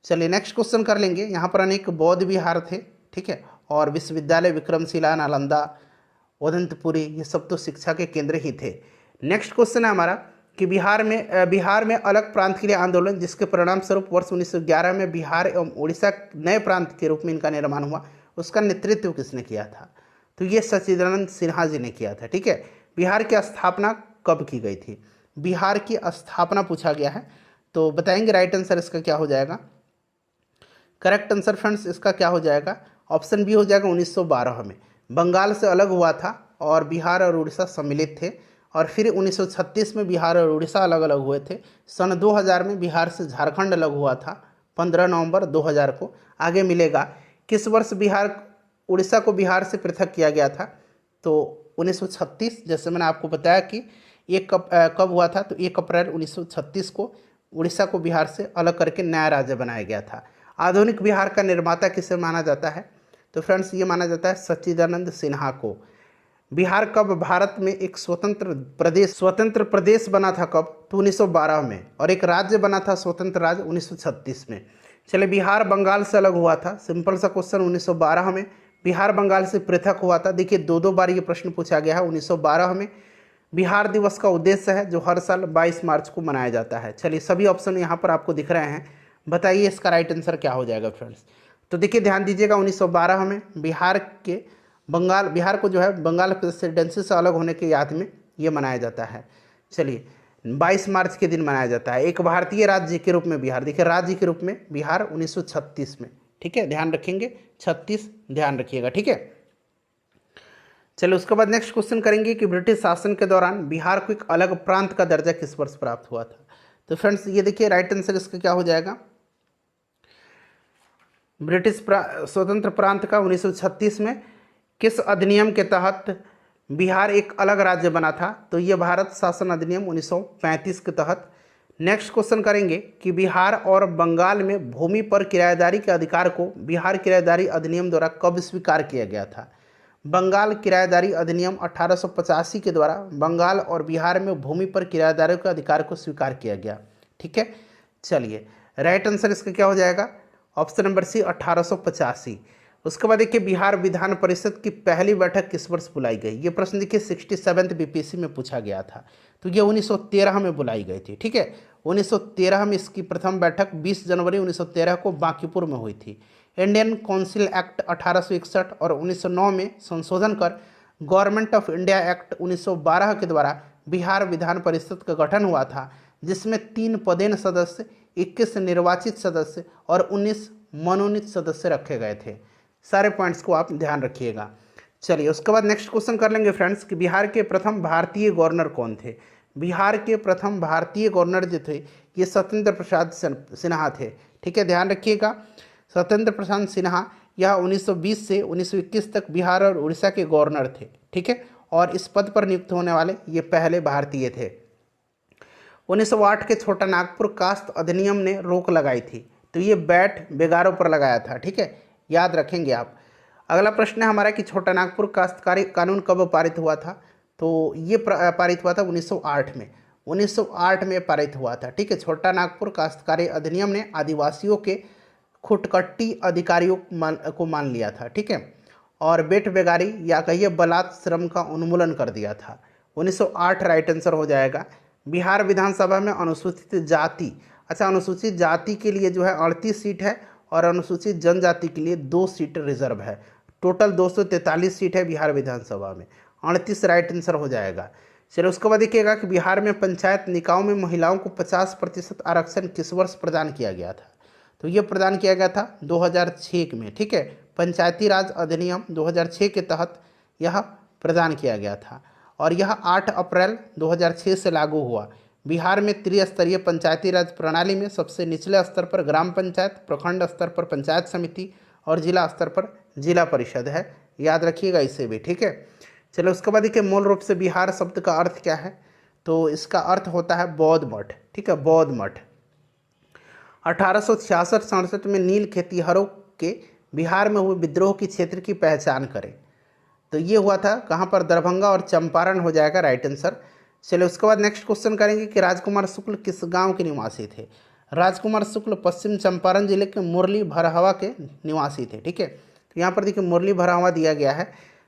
चलिए नेक्स्ट क्वेश्चन कर लेंगे। यहाँ पर अनेक बौद्ध विहार थे, ठीक है, और विश्वविद्यालय विक्रमशिला, नालंदा, उदंतपुरी, ये सब तो शिक्षा के केंद्र ही थे। नेक्स्ट क्वेश्चन है हमारा कि बिहार में अलग प्रांत के लिए आंदोलन, जिसके परिणाम स्वरूप वर्ष 1911 में बिहार एवं उड़ीसा नए प्रांत के रूप में इनका निर्माण हुआ, उसका नेतृत्व किसने किया था? तो ये सच्चिदानंद सिन्हा जी ने किया था। ठीक है। बिहार की स्थापना कब की गई थी? बिहार की स्थापना पूछा गया है, तो बताएंगे राइट आंसर इसका क्या हो जाएगा। करेक्ट आंसर फ्रेंड्स इसका क्या हो जाएगा? ऑप्शन बी हो जाएगा 1912 में। बंगाल से अलग हुआ था और बिहार और उड़ीसा सम्मिलित थे, और फिर 1936 में बिहार और उड़ीसा अलग अलग हुए थे। सन 2000 में बिहार से झारखंड अलग हुआ था 15 नवंबर 2000 को। आगे मिलेगा किस वर्ष उड़ीसा को बिहार से पृथक किया गया था? तो 1936, जैसे मैंने आपको बताया कि कब हुआ था, तो 1 अप्रैल 1936 को उड़ीसा को बिहार से अलग करके नया राज्य बनाया गया था। आधुनिक बिहार का निर्माता किसे माना जाता है? तो फ्रेंड्स ये माना जाता है सच्चिदानंद सिन्हा को। बिहार कब भारत में एक स्वतंत्र प्रदेश बना था कब? तो 1912 में। और एक राज्य बना था स्वतंत्र राज्य 1936 में। चलिए, बिहार बंगाल से अलग हुआ था। सिंपल सा क्वेश्चन, 1912 में बिहार बंगाल से पृथक हुआ था। देखिए 2 बार ये प्रश्न पूछा गया है। 1912 में बिहार दिवस का उद्देश्य है जो हर साल 22 मार्च को मनाया जाता है। चलिए, सभी ऑप्शन यहाँ पर आपको दिख रहे हैं, बताइए इसका राइट आंसर क्या हो जाएगा फ्रेंड्स। तो देखिए ध्यान दीजिएगा, 1912 में बिहार को जो है बंगाल प्रेसिडेंसी से अलग होने के याद में ये मनाया जाता है। चलिए, 22 मार्च के दिन मनाया जाता है। एक भारतीय राज्य के रूप में बिहार, देखिए राज्य के रूप में बिहार 1936 में। ठीक है, ध्यान रखेंगे, 36 ध्यान रखिएगा। ठीक है, चलिए उसके बाद नेक्स्ट क्वेश्चन करेंगे कि ब्रिटिश शासन के दौरान बिहार को एक अलग प्रांत का दर्जा किस वर्ष प्राप्त हुआ था? तो फ्रेंड्स ये देखिए राइट आंसर इसका क्या हो जाएगा। ब्रिटिश स्वतंत्र प्रांत का 1936 में किस अधिनियम के तहत बिहार एक अलग राज्य बना था? तो ये भारत शासन अधिनियम 1935 के तहत। नेक्स्ट क्वेश्चन करेंगे कि बिहार और बंगाल में भूमि पर किराएदारी के अधिकार को बिहार किराएदारी अधिनियम द्वारा कब स्वीकार किया गया था? बंगाल किराएदारी अधिनियम 1885 के द्वारा बंगाल और बिहार में भूमि पर किराएदारी के अधिकार को स्वीकार किया गया। ठीक है, चलिए राइट आंसर इसका क्या हो जाएगा? Option number C 1885। उसके बाद देखिए बिहार विधान परिषद की पहली बैठक किस वर्ष बुलाई गई? ये प्रश्न देखिए 67th बीपीएससी में पूछा गया था, तो ये 1913 में बुलाई गई थी। ठीक है, 1913 में इसकी प्रथम बैठक 20 जनवरी 1913 को बांकीपुर में हुई थी। इंडियन काउंसिल एक्ट 1861 और 1909 में संशोधन कर गवर्नमेंट ऑफ इंडिया एक्ट 1912 के द्वारा बिहार विधान परिषद का गठन हुआ था, जिसमें 3 पदेन सदस्य, 21 निर्वाचित सदस्य और 19 मनोनीत सदस्य रखे गए थे। सारे पॉइंट्स को आप ध्यान रखिएगा। चलिए उसके बाद नेक्स्ट क्वेश्चन कर लेंगे फ्रेंड्स कि बिहार के प्रथम भारतीय गवर्नर कौन थे? बिहार के प्रथम भारतीय गवर्नर जो थे ये सत्येंद्र प्रसाद सिन्हा थे। ठीक है, ध्यान रखिएगा, सत्येंद्र प्रसाद सिन्हा यह 1920 से 1921 तक बिहार और उड़ीसा के गवर्नर थे। ठीक है, और इस पद पर नियुक्त होने वाले ये पहले भारतीय थे। 1908 के छोटा नागपुर कास्ट अधिनियम ने रोक लगाई थी, तो ये बैट बेगारों पर लगाया था। ठीक है, याद रखेंगे आप। अगला प्रश्न है हमारा कि छोटा नागपुर काश्तकारी कानून कब पारित हुआ था? तो ये पारित हुआ था 1908 में। 1908 में पारित हुआ था। ठीक है, छोटा नागपुर काश्तकारी अधिनियम ने आदिवासियों के खुटकट्टी अधिकारियों को मान लिया था। ठीक है, और बेट बेगारी या कहिए बलात् श्रम का उन्मूलन कर दिया था। 1908 राइट आंसर हो जाएगा। बिहार विधानसभा में अनुसूचित जाति के लिए जो है 38 सीट है और अनुसूचित जनजाति के लिए 2 सीट रिजर्व है। टोटल 243 सीट है बिहार विधानसभा में, 38 राइट आंसर हो जाएगा। चलिए उसके बाद देखिएगा कि बिहार में पंचायत निकायों में महिलाओं को 50% आरक्षण किस वर्ष प्रदान किया गया था? तो ये प्रदान किया गया था 2006 में। ठीक है, पंचायती राज अधिनियम 2006 के तहत यह प्रदान किया गया था और यह 8 अप्रैल 2006 से लागू हुआ। बिहार में त्रिस्तरीय पंचायती राज प्रणाली में सबसे निचले स्तर पर ग्राम पंचायत, प्रखंड स्तर पर पंचायत समिति और जिला स्तर पर जिला परिषद है। याद रखिएगा इसे भी। ठीक है, चलो उसके बाद देखिए मूल रूप से बिहार शब्द का अर्थ क्या है? तो इसका अर्थ होता है बौद्ध मठ। ठीक है, बौद्ध मठ। 1866-67 में नील खेतिहरों के बिहार में हुए विद्रोह की क्षेत्र की पहचान करें। तो ये हुआ था कहाँ पर? दरभंगा और चंपारण हो जाएगा राइट आंसर। चलिए उसके बाद नेक्स्ट क्वेश्चन करेंगे कि राजकुमार शुक्ल किस गांव के निवासी थे? राजकुमार शुक्ल पश्चिम चंपारण जिले के मुरली भरहवा के निवासी थे। ठीक है, तो यहाँ पर देखिए मुरली भरा हुआ दिया गया है।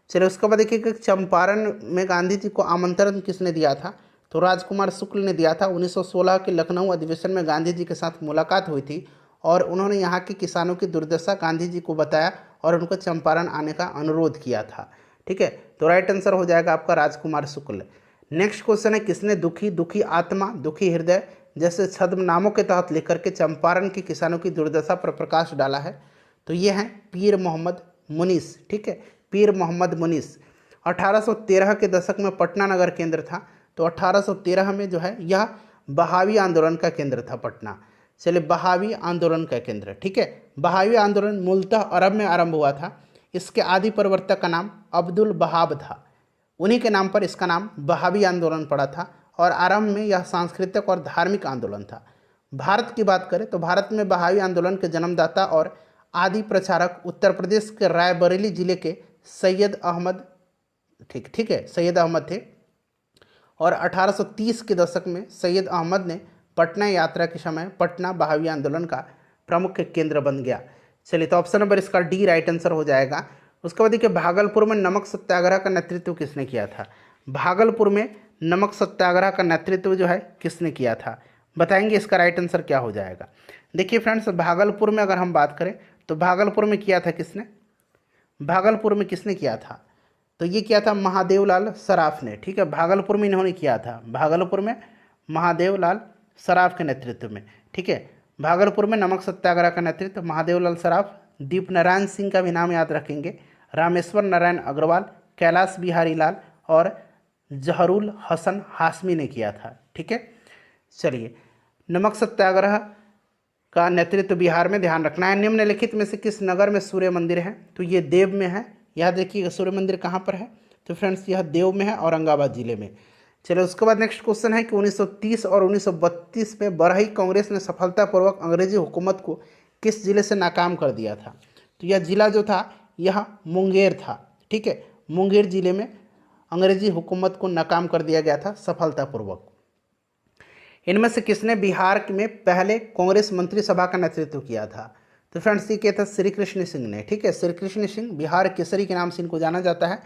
चलिए उसके बाद देखिए कि चंपारण में गांधी जी को आमंत्रण किसने दिया था, तो राजकुमार शुक्ल ने दिया था। 1916 के लखनऊ अधिवेशन में गांधी जी के साथ मुलाकात हुई थी और उन्होंने यहाँ के किसानों की दुर्दशा गांधी जी को बताया और उनको चंपारण आने का अनुरोध किया था। ठीक है, तो राइट आंसर हो जाएगा आपका राजकुमार शुक्ल। नेक्स्ट क्वेश्चन है, किसने दुखी दुखी आत्मा दुखी हृदय जैसे छद्मनामों के तहत लेकर के चंपारण के किसानों की दुर्दशा पर प्रकाश डाला है, तो ये हैं पीर मोहम्मद मुनीस। ठीक है, पीर मोहम्मद मुनीस। 1813 के दशक में पटना नगर केंद्र था, तो 1813 में जो है यह बहावी आंदोलन का केंद्र था पटना। चलिए बहावी आंदोलन का केंद्र। ठीक है, बहावी आंदोलन मूलतः अरब में आरंभ हुआ था। इसके आदि प्रवर्तक का नाम अब्दुल बहाब था, उन्हीं के नाम पर इसका नाम बहावी आंदोलन पड़ा था और आरंभ में यह सांस्कृतिक और धार्मिक आंदोलन था। भारत की बात करें तो भारत में बहावी आंदोलन के जन्मदाता और आदि प्रचारक उत्तर प्रदेश के रायबरेली जिले के सैयद अहमद ठीक है सैयद अहमद थे और 1830 के दशक में सैयद अहमद ने पटना यात्रा के समय पटना बहावी आंदोलन का प्रमुख केंद्र बन गया। चलिए तो ऑप्शन नंबर इसका डी राइट आंसर हो जाएगा। उसके बाद देखिए भागलपुर में नमक सत्याग्रह का नेतृत्व किसने किया था, भागलपुर में नमक सत्याग्रह का नेतृत्व जो है किसने किया था, बताएंगे इसका राइट आंसर क्या हो जाएगा। देखिए फ्रेंड्स, भागलपुर में अगर हम बात करें तो भागलपुर में किया था किसने, भागलपुर में किसने किया था, तो ये किया था महादेवलाल सराफ ने। ठीक है, भागलपुर में इन्होंने किया था, भागलपुर में महादेवलाल सराफ के नेतृत्व में। ठीक है, भागलपुर में नमक सत्याग्रह का नेतृत्व महादेवलाल सराफ, दीप नारायण सिंह का भी नाम याद रखेंगे, रामेश्वर नारायण अग्रवाल, कैलाश बिहारी लाल और जहरुल हसन हाशमी ने किया था। ठीक है, चलिए नमक सत्याग्रह का नेतृत्व बिहार में ध्यान रखना है। निम्नलिखित में से किस नगर में सूर्य मंदिर है, तो ये देव में है। याद रखिएगा सूर्य मंदिर कहाँ पर है, तो फ्रेंड्स यह देव में है, औरंगाबाद जिले में। चलो उसके बाद नेक्स्ट क्वेश्चन है कि 1930 और 1932 में बरही कांग्रेस ने सफलतापूर्वक अंग्रेजी हुकूमत को किस जिले से नाकाम कर दिया था, तो यह जिला जो था यह मुंगेर था। ठीक है, मुंगेर जिले में अंग्रेजी हुकूमत को नाकाम कर दिया गया था सफलतापूर्वक। इनमें से किसने बिहार में पहले कांग्रेस मंत्रिसभा का नेतृत्व किया था, तो फ्रेंड्स ये क्या था, श्री कृष्ण सिंह ने। ठीक है, श्री कृष्ण सिंह बिहार केसरी के नाम से इनको जाना जाता है।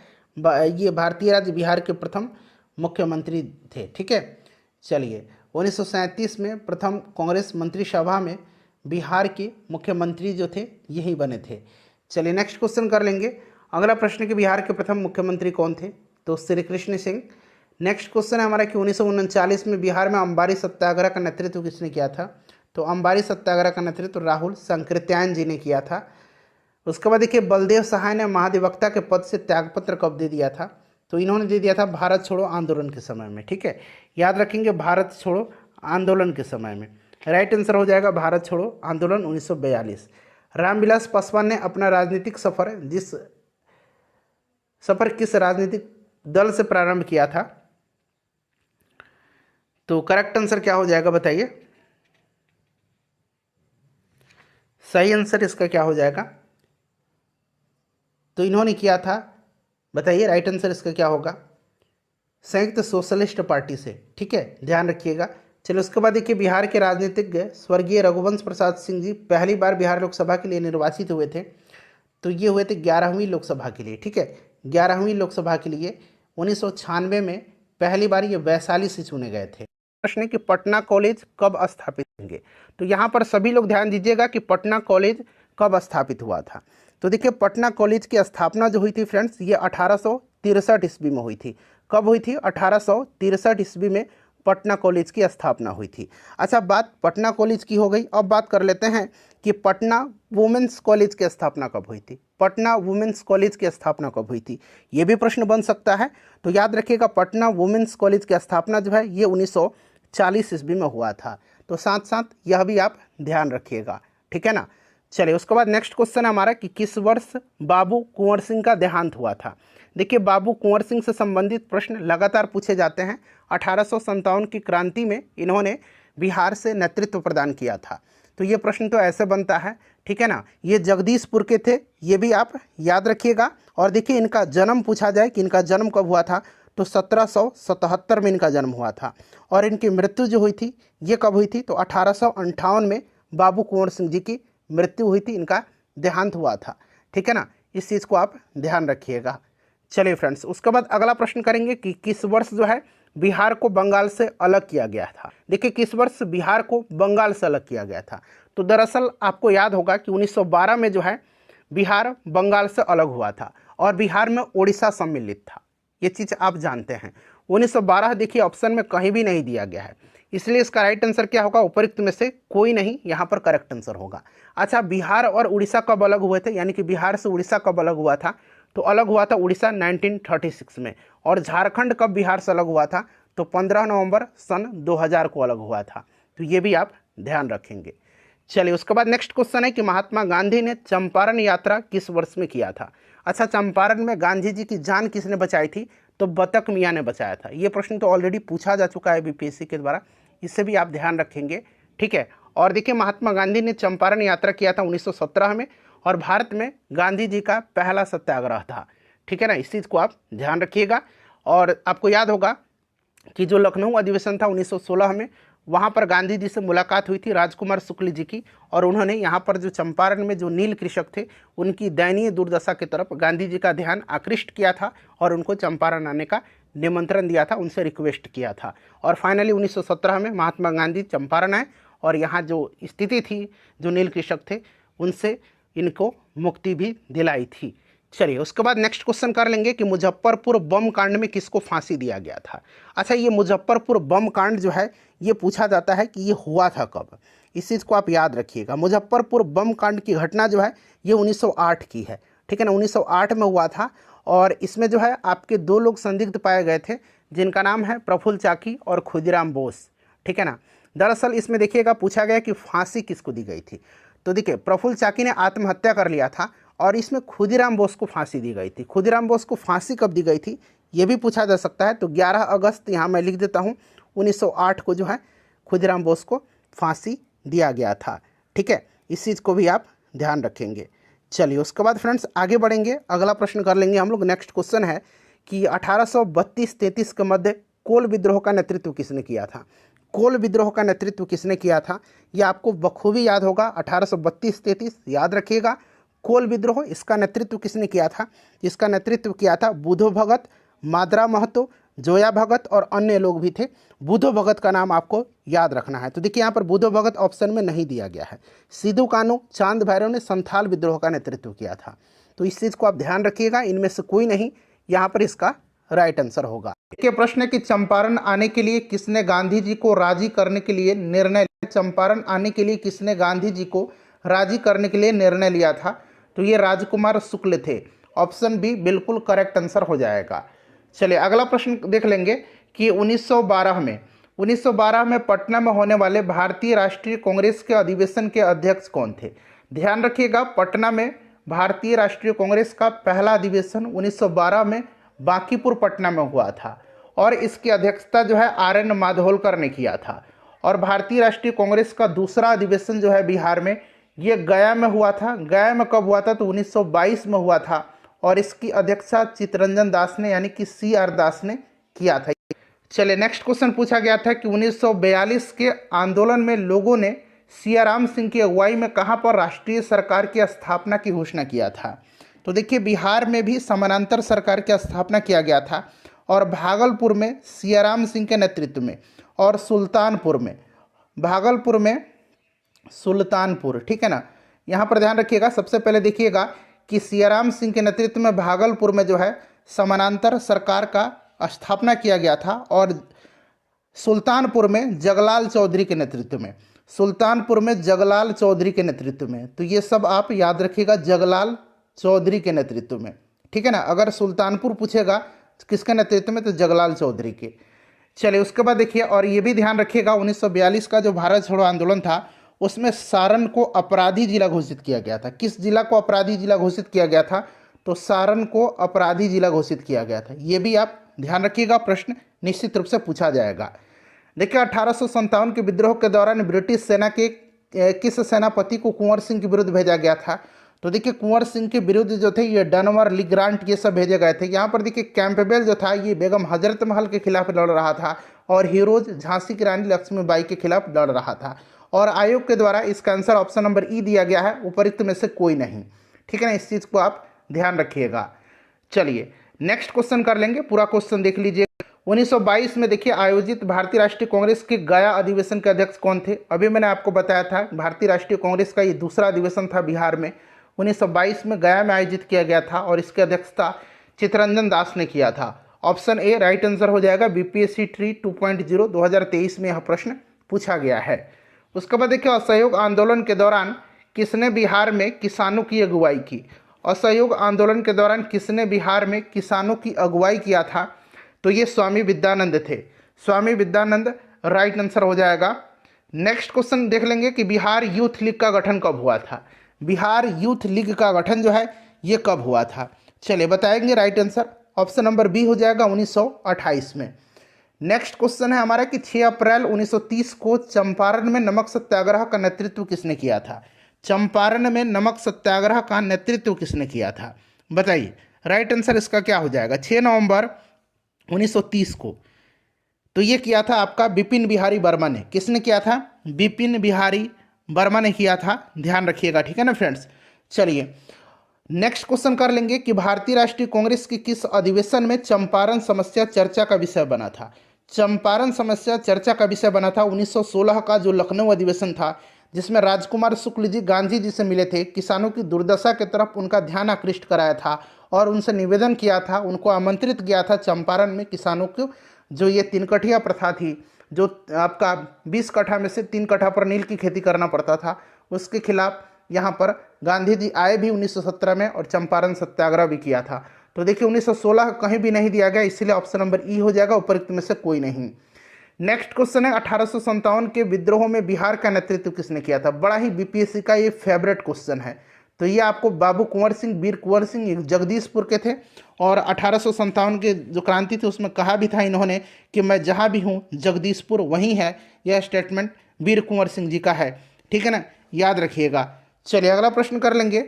ये भारतीय राज्य बिहार के प्रथम मुख्यमंत्री थे। ठीक है, चलिए 1937 में प्रथम कांग्रेस मंत्रिसभा में बिहार के मुख्यमंत्री जो थे यही बने थे। चलिए नेक्स्ट क्वेश्चन कर लेंगे। अगला प्रश्न कि बिहार के प्रथम मुख्यमंत्री कौन थे, तो श्री कृष्ण सिंह। नेक्स्ट क्वेश्चन है हमारा कि 1939 में बिहार में अंबारी सत्याग्रह का नेतृत्व किसने किया था, तो अंबारी सत्याग्रह का नेतृत्व राहुल संकृत्यायन जी ने किया था। उसके बाद देखिए बलदेव सहाय ने महाधिवक्ता के पद से त्यागपत्र कब दे दिया था, तो इन्होंने दे दिया था भारत छोड़ो आंदोलन के समय में। ठीक है, याद रखेंगे भारत छोड़ो आंदोलन के समय में। राइट आंसर हो जाएगा भारत छोड़ो आंदोलन 1942। रामविलास पासवान ने अपना राजनीतिक सफर किस राजनीतिक दल से प्रारंभ किया था, तो करेक्ट आंसर क्या हो जाएगा बताइए, सही आंसर इसका क्या हो जाएगा, तो इन्होंने किया था, बताइए राइट आंसर इसका क्या होगा, संयुक्त सोशलिस्ट पार्टी से। ठीक है, ध्यान रखिएगा। चलो उसके बाद देखिए बिहार के राजनीतिज्ञ स्वर्गीय रघुवंश प्रसाद सिंह जी पहली बार बिहार लोकसभा के लिए निर्वाचित हुए थे, तो ये हुए थे 11वीं लोकसभा के लिए। ठीक है, 11वीं लोकसभा के लिए 1996 में पहली बार ये वैशाली से चुने गए थे। प्रश्न है कि पटना कॉलेज कब स्थापित होंगे, तो यहाँ पर सभी लोग ध्यान दीजिएगा कि पटना कॉलेज कब स्थापित हुआ था। तो देखिए पटना कॉलेज की स्थापना जो हुई थी फ्रेंड्स ये 1863 ईस्वी में हुई थी। कब हुई थी, 1863 ईस्वी में पटना कॉलेज की स्थापना हुई थी। अच्छा, बात पटना कॉलेज की हो गई, अब बात कर लेते हैं कि पटना वुमेंस कॉलेज की स्थापना कब हुई थी। पटना वुमेंस कॉलेज की स्थापना कब हुई थी, ये भी प्रश्न बन सकता है। तो याद रखिएगा पटना वुमेंस कॉलेज की स्थापना जो है ये 1940 ईस्वी में हुआ था। तो साथ साथ यह भी आप ध्यान रखिएगा, ठीक है ना। चलिए उसके बाद नेक्स्ट क्वेश्चन है हमारा कि किस वर्ष बाबू कुंवर सिंह का देहांत हुआ था। देखिए बाबू कुंवर सिंह से संबंधित प्रश्न लगातार पूछे जाते हैं। 1857 की क्रांति में इन्होंने बिहार से नेतृत्व प्रदान किया था, तो ये प्रश्न तो ऐसे बनता है, ठीक है ना। ये जगदीशपुर के थे, ये भी आप याद रखिएगा। और देखिए इनका जन्म पूछा जाए कि इनका जन्म कब हुआ था, तो 1777 में इनका जन्म हुआ था। और इनकी मृत्यु जो हुई थी ये कब हुई थी, तो 1858 में बाबू कुंवर सिंह जी की मृत्यु हुई थी, इनका देहांत हुआ था, ठीक है ना। इस चीज़ को आप ध्यान रखिएगा। चलिए फ्रेंड्स, उसके बाद अगला प्रश्न करेंगे कि किस वर्ष जो है बिहार को बंगाल से अलग किया गया था। देखिए, किस वर्ष बिहार को बंगाल से अलग किया गया था। तो दरअसल आपको याद होगा कि 1912 में जो है बिहार बंगाल से अलग हुआ था और बिहार में उड़ीसा सम्मिलित था। ये चीज़ आप जानते हैं। 1912 देखिए ऑप्शन में कहीं भी नहीं दिया गया है, इसलिए इसका राइट आंसर क्या होगा, उपरोक्त में से कोई नहीं यहाँ पर करेक्ट आंसर होगा। अच्छा, बिहार और उड़ीसा कब अलग हुए थे, यानी कि बिहार से उड़ीसा कब अलग हुआ था? तो अलग हुआ था उड़ीसा 1936 में। और झारखंड कब बिहार से अलग हुआ था? तो 15 नवंबर सन 2000 को अलग हुआ था। तो ये भी आप ध्यान रखेंगे। चलिए, उसके बाद नेक्स्ट क्वेश्चन है कि महात्मा गांधी ने चंपारण यात्रा किस वर्ष में किया था। अच्छा, चंपारण में गांधी जी की जान किसने बचाई थी? तो बतक मियाँ ने बचाया था। ये प्रश्न तो ऑलरेडी पूछा जा चुका है बीपीएससी के द्वारा, इससे भी आप ध्यान रखेंगे, ठीक है। और देखिए, महात्मा गांधी ने चंपारण यात्रा किया था 1917 में, और भारत में गांधी जी का पहला सत्याग्रह था, ठीक है ना। इस चीज़ को आप ध्यान रखिएगा। और आपको याद होगा कि जो लखनऊ अधिवेशन था 1916 में, वहाँ पर गांधी जी से मुलाकात हुई थी राजकुमार शुक्ल जी की, और उन्होंने यहाँ पर जो चंपारण में जो नील कृषक थे उनकी दयनीय दुर्दशा की तरफ गांधी जी का ध्यान आकृष्ट किया था और उनको चंपारण आने का निमंत्रण दिया था, उनसे रिक्वेस्ट किया था। और फाइनली 1917 में महात्मा गांधी चंपारण आए और यहाँ जो स्थिति थी, जो नील कृषक थे उनसे इनको मुक्ति भी दिलाई थी। चलिए, उसके बाद नेक्स्ट क्वेश्चन कर लेंगे कि मुजफ्फरपुर बम कांड में किसको फांसी दिया गया था। अच्छा, ये मुजफ्फरपुर बम कांड जो है ये पूछा जाता है कि ये हुआ था कब। इस चीज़ को आप याद रखिएगा। मुजफ्फरपुर बम कांड की घटना जो है ये 1908 की है, ठीक है ना। 1908 में हुआ था और इसमें जो है आपके दो लोग संदिग्ध पाए गए थे, जिनका नाम है प्रफुल्ल चाकी और खुदीराम बोस, ठीक है ना। दरअसल इसमें देखिएगा पूछा गया कि फांसी किसको दी गई थी। तो देखिए, प्रफुल्ल चाकी ने आत्महत्या कर लिया था और इसमें खुदीराम बोस को फांसी दी गई थी। खुदीराम बोस को फांसी कब दी गई थी ये भी पूछा जा सकता है। तो 11 अगस्त यहाँ मैं लिख देता हूँ, 1908 को जो है खुदीराम बोस को फांसी दिया गया था, ठीक है। इस चीज़ को भी आप ध्यान रखेंगे। चलिए, उसके बाद फ्रेंड्स आगे बढ़ेंगे, अगला प्रश्न कर लेंगे हम लोग। नेक्स्ट क्वेश्चन है कि 1832-33 के मध्य कोल विद्रोह का नेतृत्व किसने किया था। कोल विद्रोह का नेतृत्व किसने किया था ये आपको बखूबी याद होगा। 1832-33 याद रखिएगा। कोल विद्रोह, इसका नेतृत्व किसने किया था? इसका नेतृत्व किया था बुधो भगत, माद्रा महतो, जोया भगत और अन्य लोग भी थे। बुधो भगत का नाम आपको याद रखना है। तो देखिए, यहाँ पर बुधो भगत ऑप्शन में नहीं दिया गया है। सिद्धू कान्हू, चांद भैरव ने संथाल विद्रोह का नेतृत्व किया था। तो इस चीज़ को आप ध्यान रखिएगा, इनमें से कोई नहीं यहाँ पर इसका राइट आंसर होगा। देखिए, प्रश्न है कि चंपारण आने के लिए किसने गांधी जी को राजी करने के लिए निर्णय लिया। चंपारण आने के लिए किसने गांधी जी को राजी करने के लिए निर्णय लिया था? तो ये राजकुमार शुक्ल थे। ऑप्शन बी बिल्कुल करेक्ट आंसर हो जाएगा। चलिए, अगला प्रश्न देख लेंगे कि 1912 में पटना में होने वाले भारतीय राष्ट्रीय कांग्रेस के अधिवेशन के अध्यक्ष कौन थे। ध्यान रखिएगा, पटना में भारतीय राष्ट्रीय कांग्रेस का पहला अधिवेशन 1912 में बांकीपुर पटना में हुआ था और इसकी अध्यक्षता जो है RN माधोलकर ने किया था। और भारतीय राष्ट्रीय कांग्रेस का दूसरा अधिवेशन जो है बिहार में, ये गया में हुआ था। गया में कब हुआ था? तो 1922 में हुआ था और इसकी अध्यक्षता चित्तरंजन दास ने यानी कि CR दास ने किया था। चलिए, नेक्स्ट क्वेश्चन पूछा गया था कि 1942 के आंदोलन में लोगों ने सियाराम सिंह की अगुवाई में कहाँ पर राष्ट्रीय सरकार की स्थापना की घोषणा किया था। तो देखिए, बिहार में भी समानांतर सरकार की स्थापना किया गया था और भागलपुर में सियाराम सिंह के नेतृत्व में और सुल्तानपुर में, भागलपुर में सुल्तानपुर, ठीक है ना। यहाँ पर ध्यान रखिएगा, सबसे पहले देखिएगा कि सियाराम सिंह के नेतृत्व में भागलपुर में जो है समानांतर सरकार का स्थापना किया गया था और सुल्तानपुर में जगलाल चौधरी के नेतृत्व में, सुल्तानपुर में जगलाल चौधरी के नेतृत्व में। तो ये सब आप याद रखिएगा, जगलाल चौधरी के नेतृत्व में, ठीक है ना। अगर सुल्तानपुर पूछेगा किसके नेतृत्व में, तो जगलाल चौधरी के। चलिए, उसके बाद देखिए, और ये भी ध्यान रखिएगा 1942 का जो भारत छोड़ो आंदोलन था उसमें सारण को अपराधी जिला घोषित किया गया था। किस जिला को अपराधी जिला घोषित किया गया था? तो सारण को अपराधी जिला घोषित किया गया था। ये भी आप ध्यान रखिएगा, प्रश्न निश्चित रूप से पूछा जाएगा। देखिए, 1857 के विद्रोह के दौरान ब्रिटिश सेना के किस सेनापति को कुंवर सिंह के विरुद्ध भेजा गया था? तो देखिए, कुंवर सिंह के विरुद्ध जो थे ये डनवर, लिग्रांट, ये सब भेजे गए थे। यहाँ पर देखिए, कैंपबेल जो था ये बेगम हजरत महल के खिलाफ लड़ रहा था और हीरोज झांसी की रानी लक्ष्मीबाई के खिलाफ लड़ रहा था। और आयोग के द्वारा इसका आंसर ऑप्शन नंबर ई दिया गया है, उपरोक्त में से कोई नहीं, ठीक है ना। इस चीज़ को आप ध्यान रखिएगा। चलिए नेक्स्ट क्वेश्चन कर लेंगे, पूरा क्वेश्चन देख लीजिए। 1922 में देखिए आयोजित भारतीय राष्ट्रीय कांग्रेस के गया अधिवेशन के अध्यक्ष कौन थे? अभी मैंने आपको बताया था भारतीय राष्ट्रीय कांग्रेस का ये दूसरा अधिवेशन था बिहार में, 1922 में गया में आयोजित किया गया था और इसकी अध्यक्षता चित्तरंजन दास ने किया था। ऑप्शन ए राइट आंसर हो जाएगा। बीपीएससी ट्री 2.0 2023 में यह प्रश्न पूछा गया है। उसके बाद देखिए असहयोग आंदोलन के दौरान किसने बिहार में किसानों की अगुवाई की? असहयोग आंदोलन के दौरान किसने बिहार में किसानों की अगुवाई किया था? तो ये स्वामी विद्यानंद थे। स्वामी विद्यानंद राइट आंसर हो जाएगा। नेक्स्ट क्वेश्चन देख लेंगे कि बिहार यूथ लीग का गठन कब हुआ था? बिहार यूथ लीग का गठन जो है ये कब हुआ था? चलिए बताएंगे right answer. Option number B हो जाएगा 1928 में। नेक्स्ट क्वेश्चन है हमारा कि 6 अप्रैल 1930 को चंपारण में नमक सत्याग्रह का नेतृत्व किसने किया था? चंपारण में नमक सत्याग्रह का नेतृत्व किसने किया था? बताइए राइट आंसर इसका क्या हो जाएगा। 6 नवंबर 1930 को तो ये किया था आपका बिपिन बिहारी वर्मा ने। किसने किया था? बिपिन बिहारी वर्मा ने किया था, ध्यान रखिएगा, ठीक है ना फ्रेंड्स। चलिए नेक्स्ट क्वेश्चन कर लेंगे कि भारतीय राष्ट्रीय कांग्रेस की किस अधिवेशन में चंपारण समस्या चर्चा का विषय बना था? चंपारण समस्या चर्चा का विषय बना था 1916 का जो लखनऊ अधिवेशन था, जिसमें राजकुमार शुक्ल जी गांधी जी से मिले थे, किसानों की दुर्दशा की तरफ उनका ध्यान आकृष्ट कराया था और उनसे निवेदन किया था, उनको आमंत्रित किया था चंपारण में किसानों को जो ये 3 कठिया प्रथा थी, जो आपका 20 कट्ठा में से 3 कट्ठा पर नील की खेती करना पड़ता था, उसके खिलाफ यहाँ पर गांधी जी आए भी 1917 में और चंपारण सत्याग्रह भी किया था। तो देखिए 1916 कहीं भी नहीं दिया गया, इसलिए ऑप्शन नंबर ई हो जाएगा, उपरोक्त में से कोई नहीं। नेक्स्ट क्वेश्चन है 1857 के विद्रोह में बिहार का नेतृत्व किसने किया था? बड़ा ही बीपीएससी का ये फेवरेट क्वेश्चन है। तो ये आपको बाबू कुंवर सिंह, वीर कुंवर सिंह जगदीशपुर के थे और 1857 के जो क्रांति थी उसमें कहा भी था इन्होंने कि मैं जहाँ भी हूँ जगदीशपुर वहीं है। यह स्टेटमेंट वीर कुंवर सिंह जी का है, ठीक है ना, याद रखिएगा। चलिए अगला प्रश्न कर लेंगे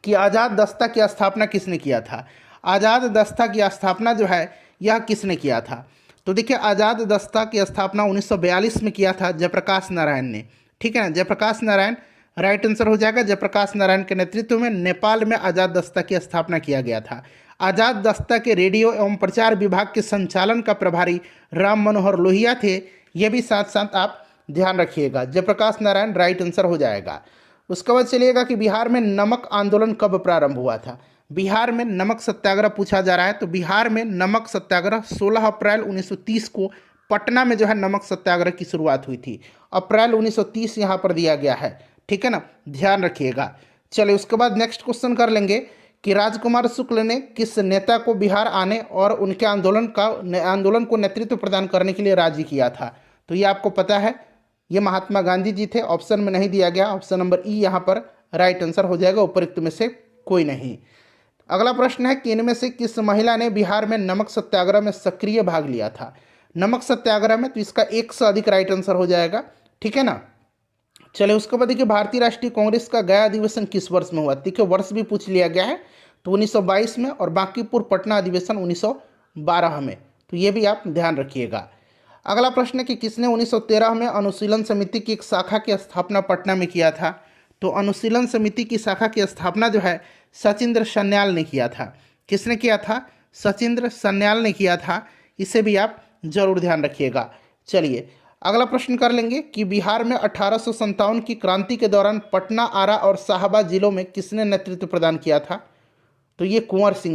कि आज़ाद दस्ता की स्थापना किसने किया था? आज़ाद दस्ता की स्थापना जो है यह किसने किया था? तो देखिए आज़ाद दस्ता की स्थापना 1942 में किया था जयप्रकाश नारायण ने, ठीक है ना, जयप्रकाश नारायण राइट आंसर हो जाएगा। जयप्रकाश नारायण के नेतृत्व में नेपाल में आज़ाद दस्ता की स्थापना किया गया था। आज़ाद दस्ता के रेडियो एवं प्रचार विभाग के संचालन का प्रभारी राम मनोहर लोहिया थे। ये भी साथ साथ आप ध्यान रखिएगा, जयप्रकाश नारायण राइट आंसर हो जाएगा। उसके बाद चलिएगा कि बिहार में नमक आंदोलन कब प्रारंभ हुआ था? बिहार में नमक सत्याग्रह पूछा जा रहा है। तो बिहार में नमक सत्याग्रह 16 अप्रैल 1930 को पटना में जो है नमक सत्याग्रह की शुरुआत हुई थी। अप्रैल 1930 यहाँ पर दिया गया है, ठीक है ना, ध्यान रखिएगा। चलिए उसके बाद नेक्स्ट क्वेश्चन कर लेंगे कि राजकुमार शुक्ल ने किस नेता को बिहार आने और उनके आंदोलन को नेतृत्व प्रदान करने के लिए राजी किया था? तो ये आपको पता है, ये महात्मा गांधी जी थे। ऑप्शन में नहीं दिया गया, ऑप्शन नंबर ई यहाँ पर राइट आंसर हो जाएगा, उपरोक्त में से कोई नहीं। अगला प्रश्न है कि इनमें से किस महिला ने बिहार में नमक सत्याग्रह में सक्रिय भाग लिया था? नमक सत्याग्रह में, तो इसका 1 से अधिक राइट आंसर हो जाएगा, ठीक है ना। चलिए उसके बाद देखिए भारतीय राष्ट्रीय कांग्रेस का गया अधिवेशन किस वर्ष में हुआ? देखिए वर्ष भी पूछ लिया गया है, तो 1922 में और बांकीपुर पटना अधिवेशन 1912 में, तो ये भी आप ध्यान रखिएगा। अगला प्रश्न है कि किसने 1913 में अनुशीलन समिति की एक शाखा की स्थापना पटना में किया था? तो अनुशीलन समिति की शाखा की स्थापना जो है सचिंद्र सन्याल ने किया था। किसने किया था? सचिंद्र सन्याल ने किया था। इसे भी आप जरूर ध्यान रखिएगा। चलिए अगला प्रश्न कर लेंगे कि बिहार में 1857 की क्रांति के दौरान पटना, आरा और शाहाबाद जिलों में किसने नेतृत्व प्रदान किया था? तो ये कुंवर सिंह